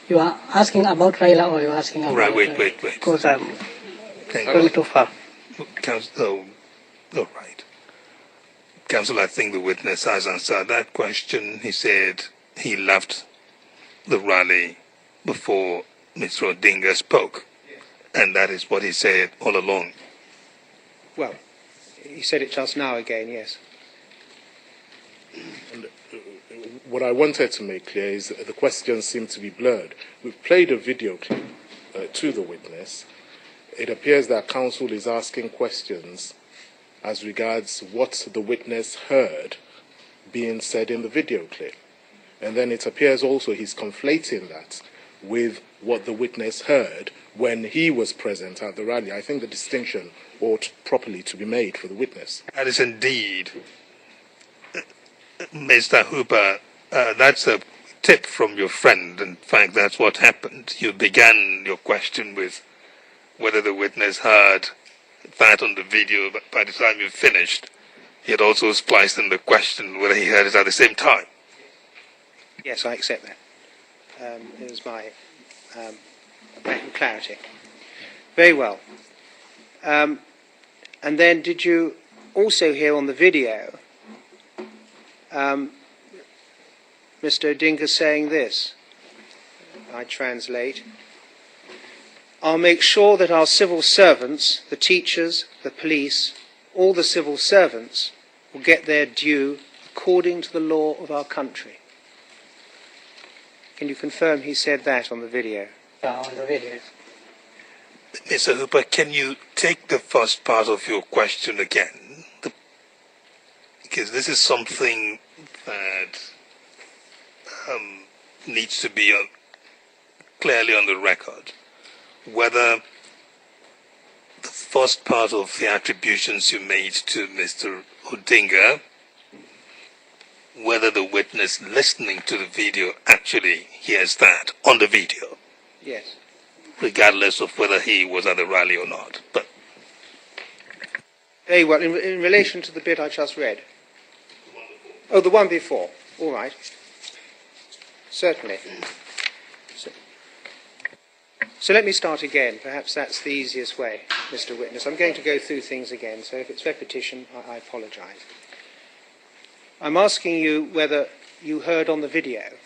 S12: you are asking about Raila, or you are asking about...
S2: Right, wait.
S12: Because I'm going too far.
S2: Counsel, all right. Counsel, I think the witness has answered that question. He said he left the rally before Mr. Odinga spoke, and that is what he said all along.
S3: Well, he said it just now again, yes.
S5: And what I wanted to make clear is that the questions seem to be blurred. We've played a video clip to the witness. It appears that counsel is asking questions as regards what the witness heard being said in the video clip. And then it appears also he's conflating that with what the witness heard when he was present at the rally. I think the distinction ought properly to be made for the witness.
S2: That is indeed, Mr. Hooper, that's a tip from your friend. In fact, that's what happened. You began your question with whether the witness heard that on the video, but by the time you finished, he had also spliced in the question whether he heard it at the same time.
S3: Yes, I accept that. It was my clarity. Very well. And then did you also hear on the video Mr. Odinga saying this? I translate. I'll make sure that our civil servants, the teachers, the police, all the civil servants will get their due according to the law of our country. Can you confirm he said that on the video?
S12: On the video.
S2: Mr. Hooper, can you take the first part of your question again? Because this is something that needs to be clearly on the record. Whether the first part of the attributions you made to Mr. Odinga, whether the witness listening to the video actually hears that on the video.
S3: Yes.
S2: Regardless of whether he was at the rally or not. But
S3: very well. In relation to the bit I just read. Oh, the one before. All right. Certainly. So let me start again. Perhaps that's the easiest way, Mr. Witness. I'm going to go through things again, so if it's repetition, I apologise. I'm asking you whether you heard on the video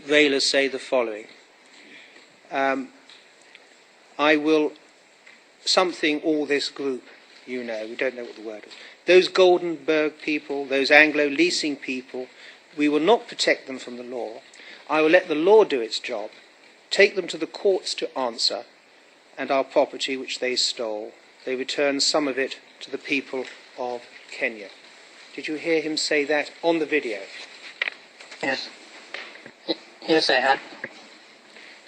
S3: Raila say the following. I will something all this group, you know, we don't know what the word is. Those Goldenberg people, those Anglo leasing people, we will not protect them from the law. I will let the law do its job, take them to the courts to answer, and our property which they stole, they return some of it to the people of Kenya. Did you hear him say that on the video?
S12: Yes. Yes, I had.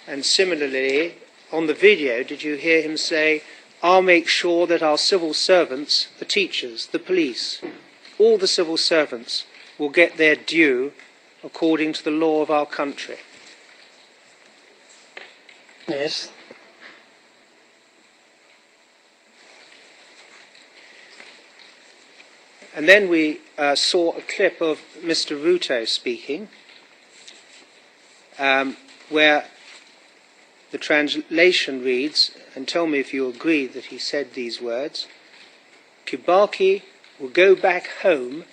S3: And similarly, on the video, did you hear him say, I'll make sure that our civil servants, the teachers, the police, all the civil servants will get their due according to the law of our country?
S12: Yes.
S3: And then we saw a clip of Mr. Ruto speaking, where the translation reads, and tell me if you agree that he said these words, Kibaki will go back home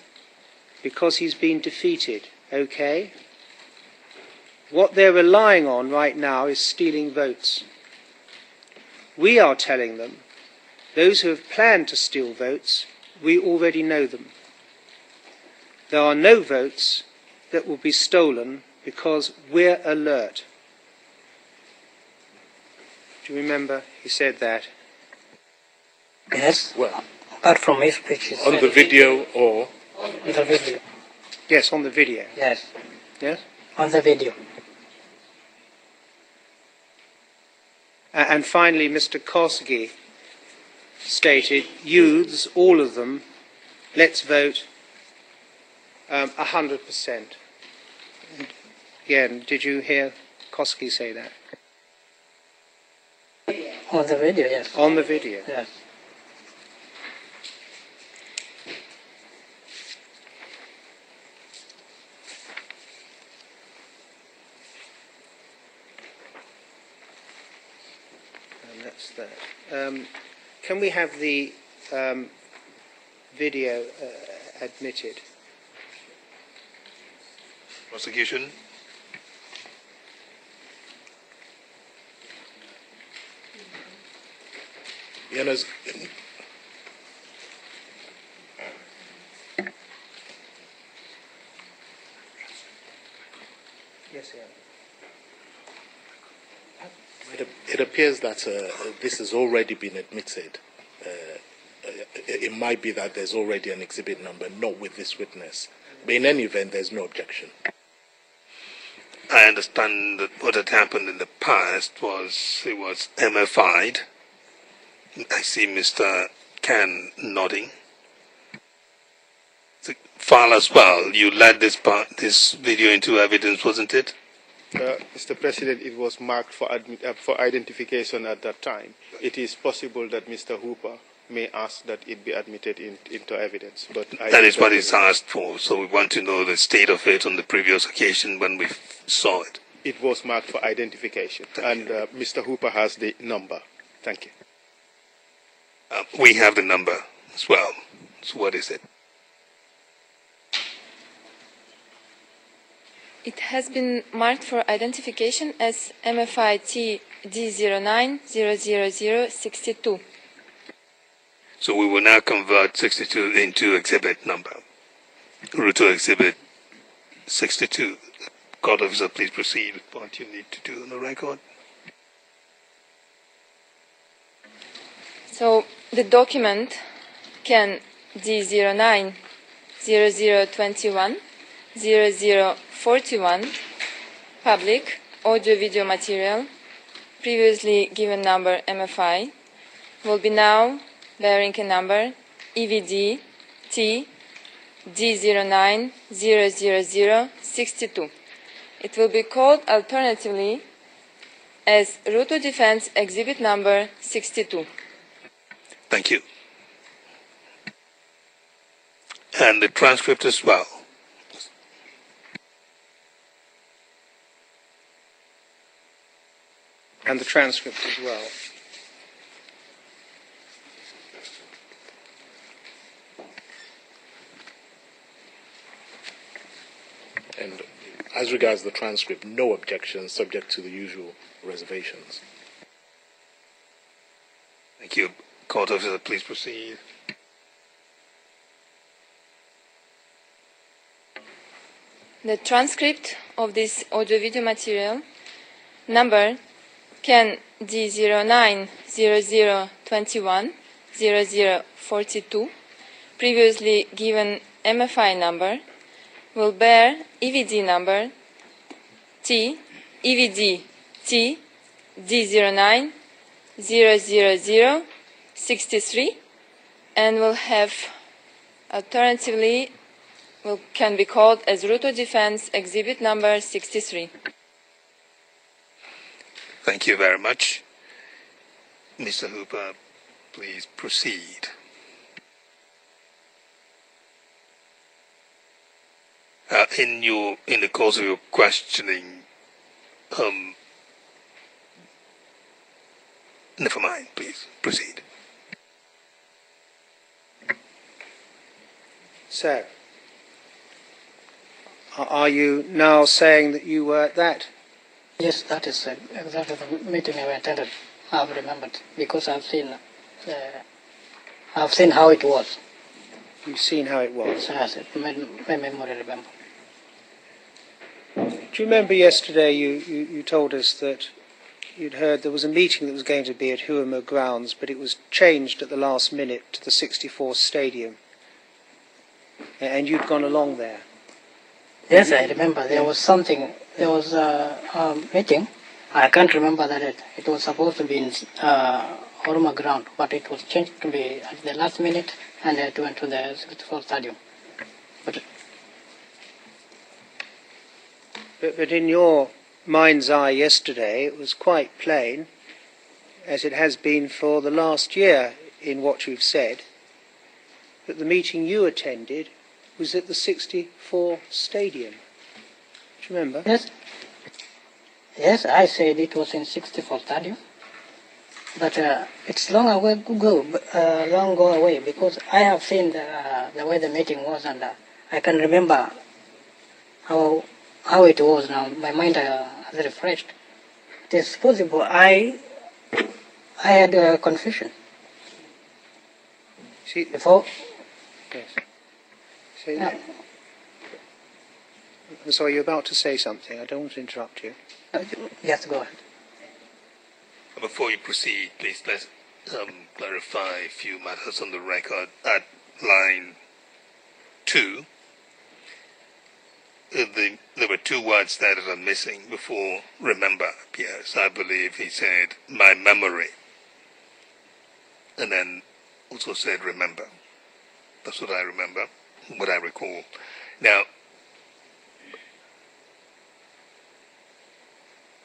S3: because he's been defeated, okay? What they're relying on right now is stealing votes. We are telling them, those who have planned to steal votes, we already know them. There are no votes that will be stolen because we're alert. Do you remember he said that?
S12: Yes.
S5: Well,
S12: apart from his speeches.
S5: On the video or?
S12: On the video.
S3: Yes, on the video.
S12: Yes.
S3: Yes?
S12: On the video.
S3: And finally, Mr. Kosgei stated, youths, all of them, let's vote 100%. Again, did you hear Kosgei say that?
S12: On the video, yes.
S3: On the video?
S12: Yes.
S3: And that's that. Can we have the video admitted?
S2: Prosecution.
S5: Yes,
S3: yeah.
S5: It appears that this has already been admitted. It might be that there's already an exhibit number, not with this witness. But in any event, there's no objection.
S2: I understand that what had happened in the past was it was MFI'd. I see Mr. Khan nodding. The file as well. You led this video into evidence, wasn't it?
S17: Mr. President, it was marked for identification at that time. It is possible that Mr. Hooper may ask that it be admitted into evidence. But
S2: that is what is asked for. So we want to know the state of it on the previous occasion when we saw it.
S17: it was marked for identification. And Mr. Hooper has the number. Thank you.
S2: We have the number as well. So what is it?
S7: It has been marked for identification as MFI D09000062.
S2: So we will now convert 62 into exhibit number. Ruto exhibit 62. Court officer, please proceed with what you need to do on the record.
S7: So the document can D0900210041 public audio-video material, previously given number MFI, will be now bearing a number EVD T D09000062. It will be called alternatively as Ruto Defense Exhibit number 62.
S2: Thank you. And the transcript as well.
S3: And the transcript as well.
S5: And as regards the transcript, no objections, subject to the usual reservations.
S2: Thank you. Court officer, please proceed.
S7: The transcript of this audio-video material, number can D0900210042, previously given MFI number, will bear EVD number T EVD T D09000063 and will have alternatively can be called as Ruto Defense Exhibit number 63.
S2: Thank you very much. Mr. Hooper, please proceed. In the course of your questioning, never mind, please proceed.
S3: So, are you now saying that you were at that?
S12: Yes, that is exactly the meeting I attended. I've remembered because I've seen how it was.
S3: You've seen how it was?
S12: Yes, my memory remember.
S3: Do you remember yesterday you told us that you'd heard there was a meeting that was going to be at Huama grounds, but it was changed at the last minute to the 64 stadium, and you'd gone along there?
S12: Yes, I remember. There was something. There was a meeting. I can't remember that it was supposed to be in Orma ground, but it was changed to be at the last minute, and it went to the 64 stadium.
S3: But in your mind's eye yesterday, it was quite plain, as it has been for the last year in what you've said, that the meeting you attended was at the 64 stadium. Do you remember?
S12: Yes. Yes, I said it was in 64 stadium. But it's long go away because I have seen the way the meeting was, and I can remember how it was now. My mind has refreshed. It is possible I had a confusion.
S3: See,
S12: before.
S3: Yes. I'm sorry, you're about to say something. I don't want to interrupt you.
S12: Yes, go ahead.
S2: Before you proceed, please let's clarify a few matters on the record. At line 2, there were two words that are missing before remember appears. I believe he said, my memory, and then also said remember. That's what I remember, what I recall. Now,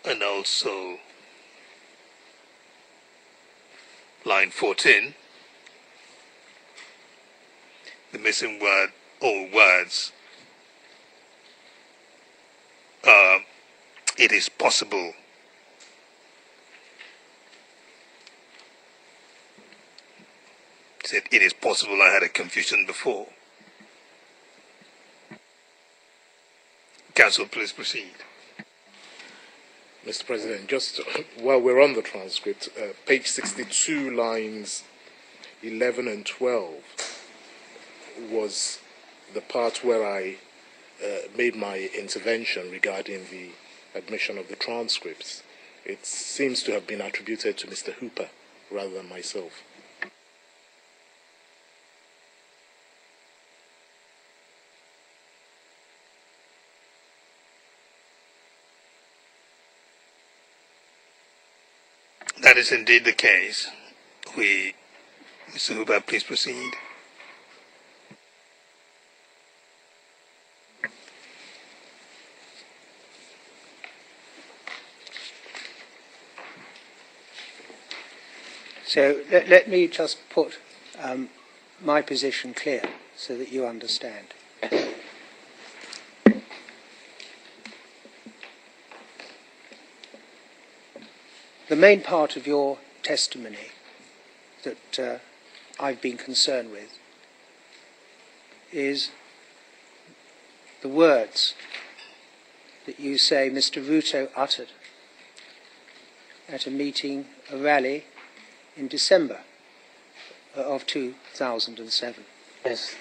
S2: and also line 14, the missing word or words it is possible said, it is possible I had a confusion before. Council, please proceed.
S5: Mr. President, just while we're on the transcript, page 62, lines 11 and 12 was the part where I made my intervention regarding the admission of the transcripts. It seems to have been attributed to Mr. Hooper rather than myself.
S2: That is indeed the case. Mr. Hooper, please proceed.
S3: So let me just put my position clear so that you understand. The main part of your testimony that I've been concerned with is the words that you say Mr. Ruto uttered at a meeting, a rally, in December of 2007.
S12: Yes.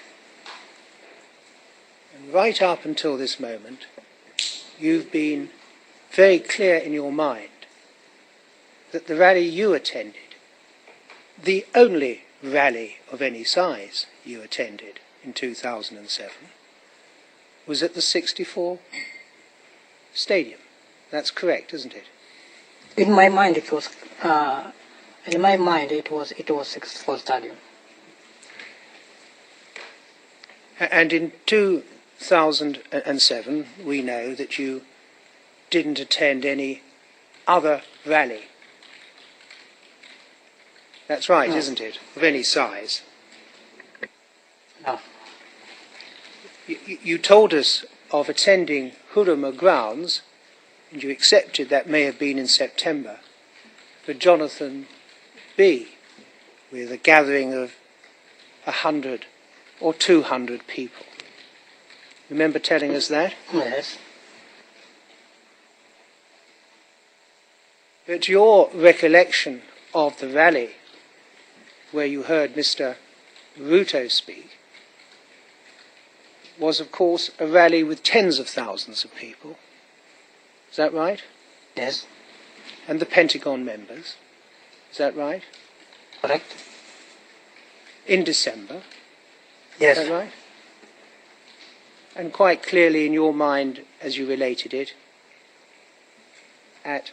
S3: And right up until this moment, you've been very clear in your mind that the rally you attended, the only rally of any size you attended in 2007, was at the 64 Stadium. That's correct, isn't it?
S12: In my mind, it was. In my mind, it was 64 Stadium.
S3: And in 2007, we know that you didn't attend any other rally. That's right,
S12: No.
S3: Isn't it? Of any size.
S12: No.
S3: You told us of attending Huruma grounds, and you accepted that may have been in September, for Jonathan B, with a gathering of 100 or 200 people. Remember telling us that?
S12: Yes.
S3: But your recollection of the rally where you heard Mr. Ruto speak was, of course, a rally with tens of thousands of people. Is that right?
S12: Yes.
S3: And the Pentagon members. Is that right?
S12: Correct.
S3: In December.
S12: Yes.
S3: Is that right? And quite clearly in your mind, as you related it, at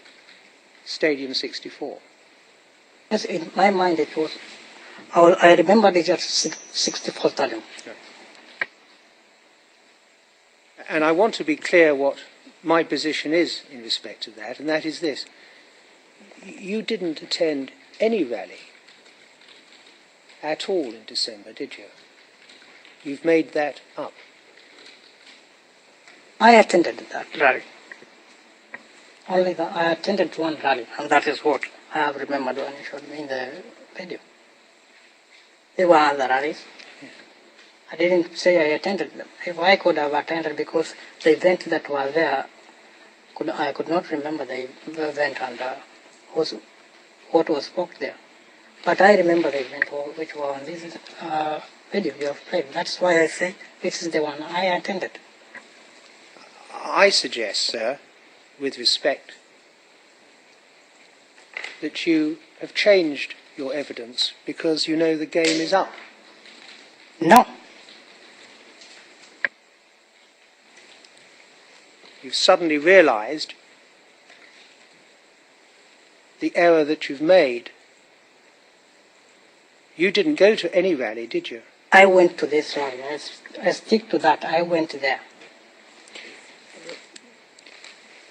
S3: Stadium 64.
S12: Yes, in my mind it was. I remember it at 64 Stadium.
S3: And I want to be clear what my position is in respect of that, and that is this. You didn't attend any rally at all in December, did you? You've made that up.
S12: I attended that rally. I attended one rally, and that is what I have remembered when you showed me in the video. There were other rallies. I didn't say I attended them. If I could have attended, because the event that was there, I could not remember the event and what was spoke there. But I remember the event which was on this video you have played. That's why I say this is the one I attended.
S3: I suggest, sir, with respect, that you have changed your evidence because you know the game is up.
S12: No.
S3: You've suddenly realized the error that you've made. You didn't go to any rally, did you?
S12: I went to this rally. I stick to that. I went there.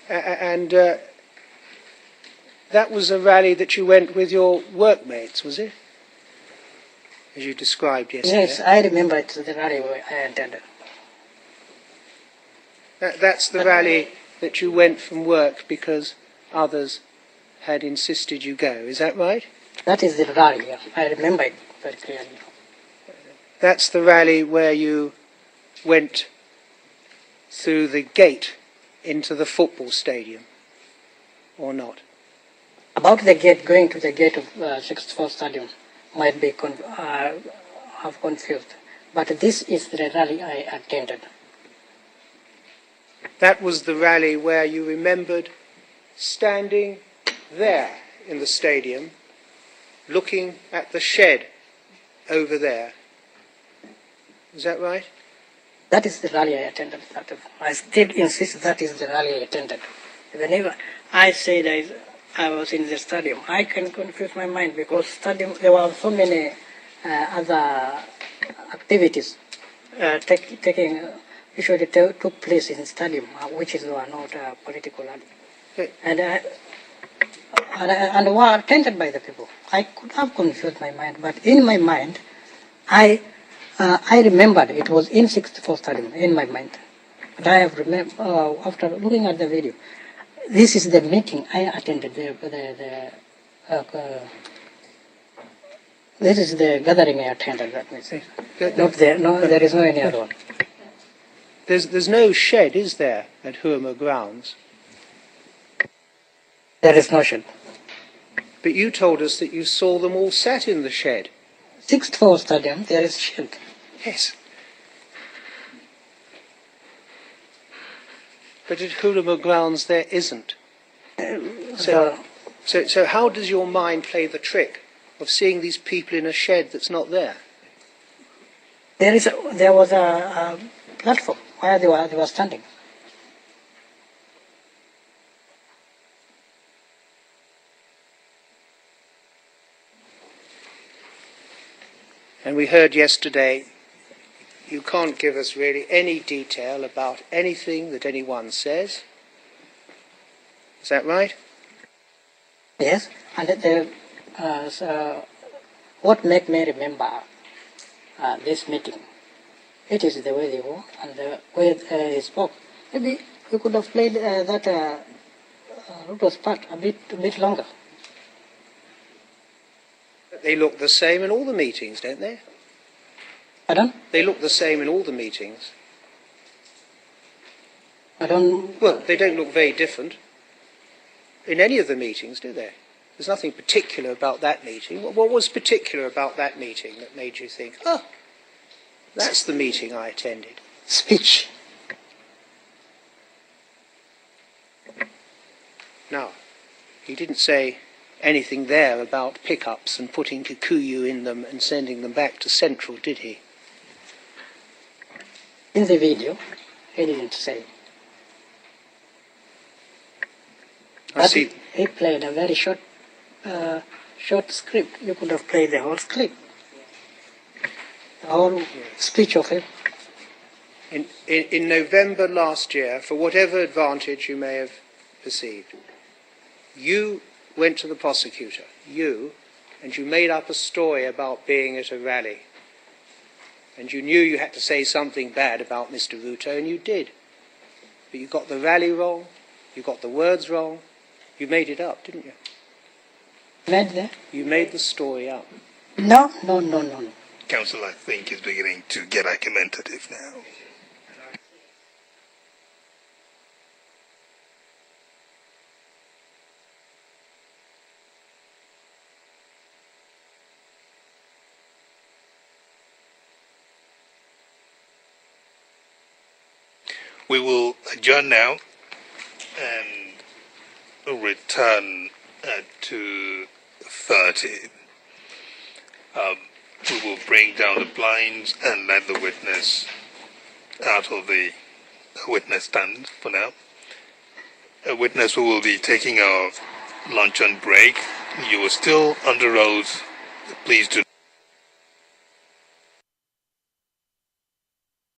S3: And that was a rally that you went with your workmates, was it? As you described yesterday.
S12: Yes, I remember it's the rally where I attended.
S3: That's the rally that you went from work because others had insisted you go. Is that right?
S12: That is the rally. Yeah. I remember it very clearly.
S3: That's the rally where you went through the gate into the football stadium, or not?
S12: About the gate, going to the gate of 64 Stadium might be have confused. But this is the rally I attended.
S3: That was the rally where you remembered standing there in the stadium, looking at the shed over there. Is that right?
S12: That is the rally I attended. I still insist that is the rally I attended. Whenever I said I was in the stadium, I can confuse my mind because stadium there were so many other activities usually took place in the stadium, which were not political rally. And were attended by the people. I could have confused my mind, but in my mind, I remembered it was in 64 Stadium in my mind. But I have remembered after looking at the video. This is the meeting I attended. This is the gathering I attended. Let me say. Not there. No, there is no any other one.
S3: There's no shed, is there, at Hurma grounds?
S12: There is no shed.
S3: But you told us that you saw them all sat in the shed.
S12: 64 Stadium, there is shed.
S3: Yes. But at Hurma grounds there isn't. So how does your mind play the trick of seeing these people in a shed that's not there?
S12: There was a platform where they were standing.
S3: And we heard yesterday you can't give us really any detail about anything that anyone says. Is that right?
S12: Yes, and what made me remember this meeting, it is the way they walk and the way he spoke. Maybe you could have played that Ruto's part a bit longer.
S3: They look the same in all the meetings, don't they?
S12: Pardon?
S3: They look the same in all the meetings.
S12: Well,
S3: they don't look very different in any of the meetings, do they? There's nothing particular about that meeting. What was particular about that meeting that made you think, oh, that's the meeting I attended?
S12: Speech.
S3: Now, he didn't say anything there about pickups and putting Kikuyu in them and sending them back to Central, did he?
S12: In the video, he didn't say. He played a very short script. You could have played the whole script, the whole speech of him.
S3: In November last year, for whatever advantage you may have perceived, you went to the prosecutor, and you made up a story about being at a rally. And you knew you had to say something bad about Mr. Ruto, and you did. But you got the rally wrong, you got the words wrong, you made it up, didn't you? You made the story up.
S12: No.
S2: Council, I think, is beginning to get argumentative now. We will adjourn now and return to 30. We will bring down the blinds and let the witness out of the witness stand for now. A witness who will be taking our luncheon break. You are still under oath. Please do.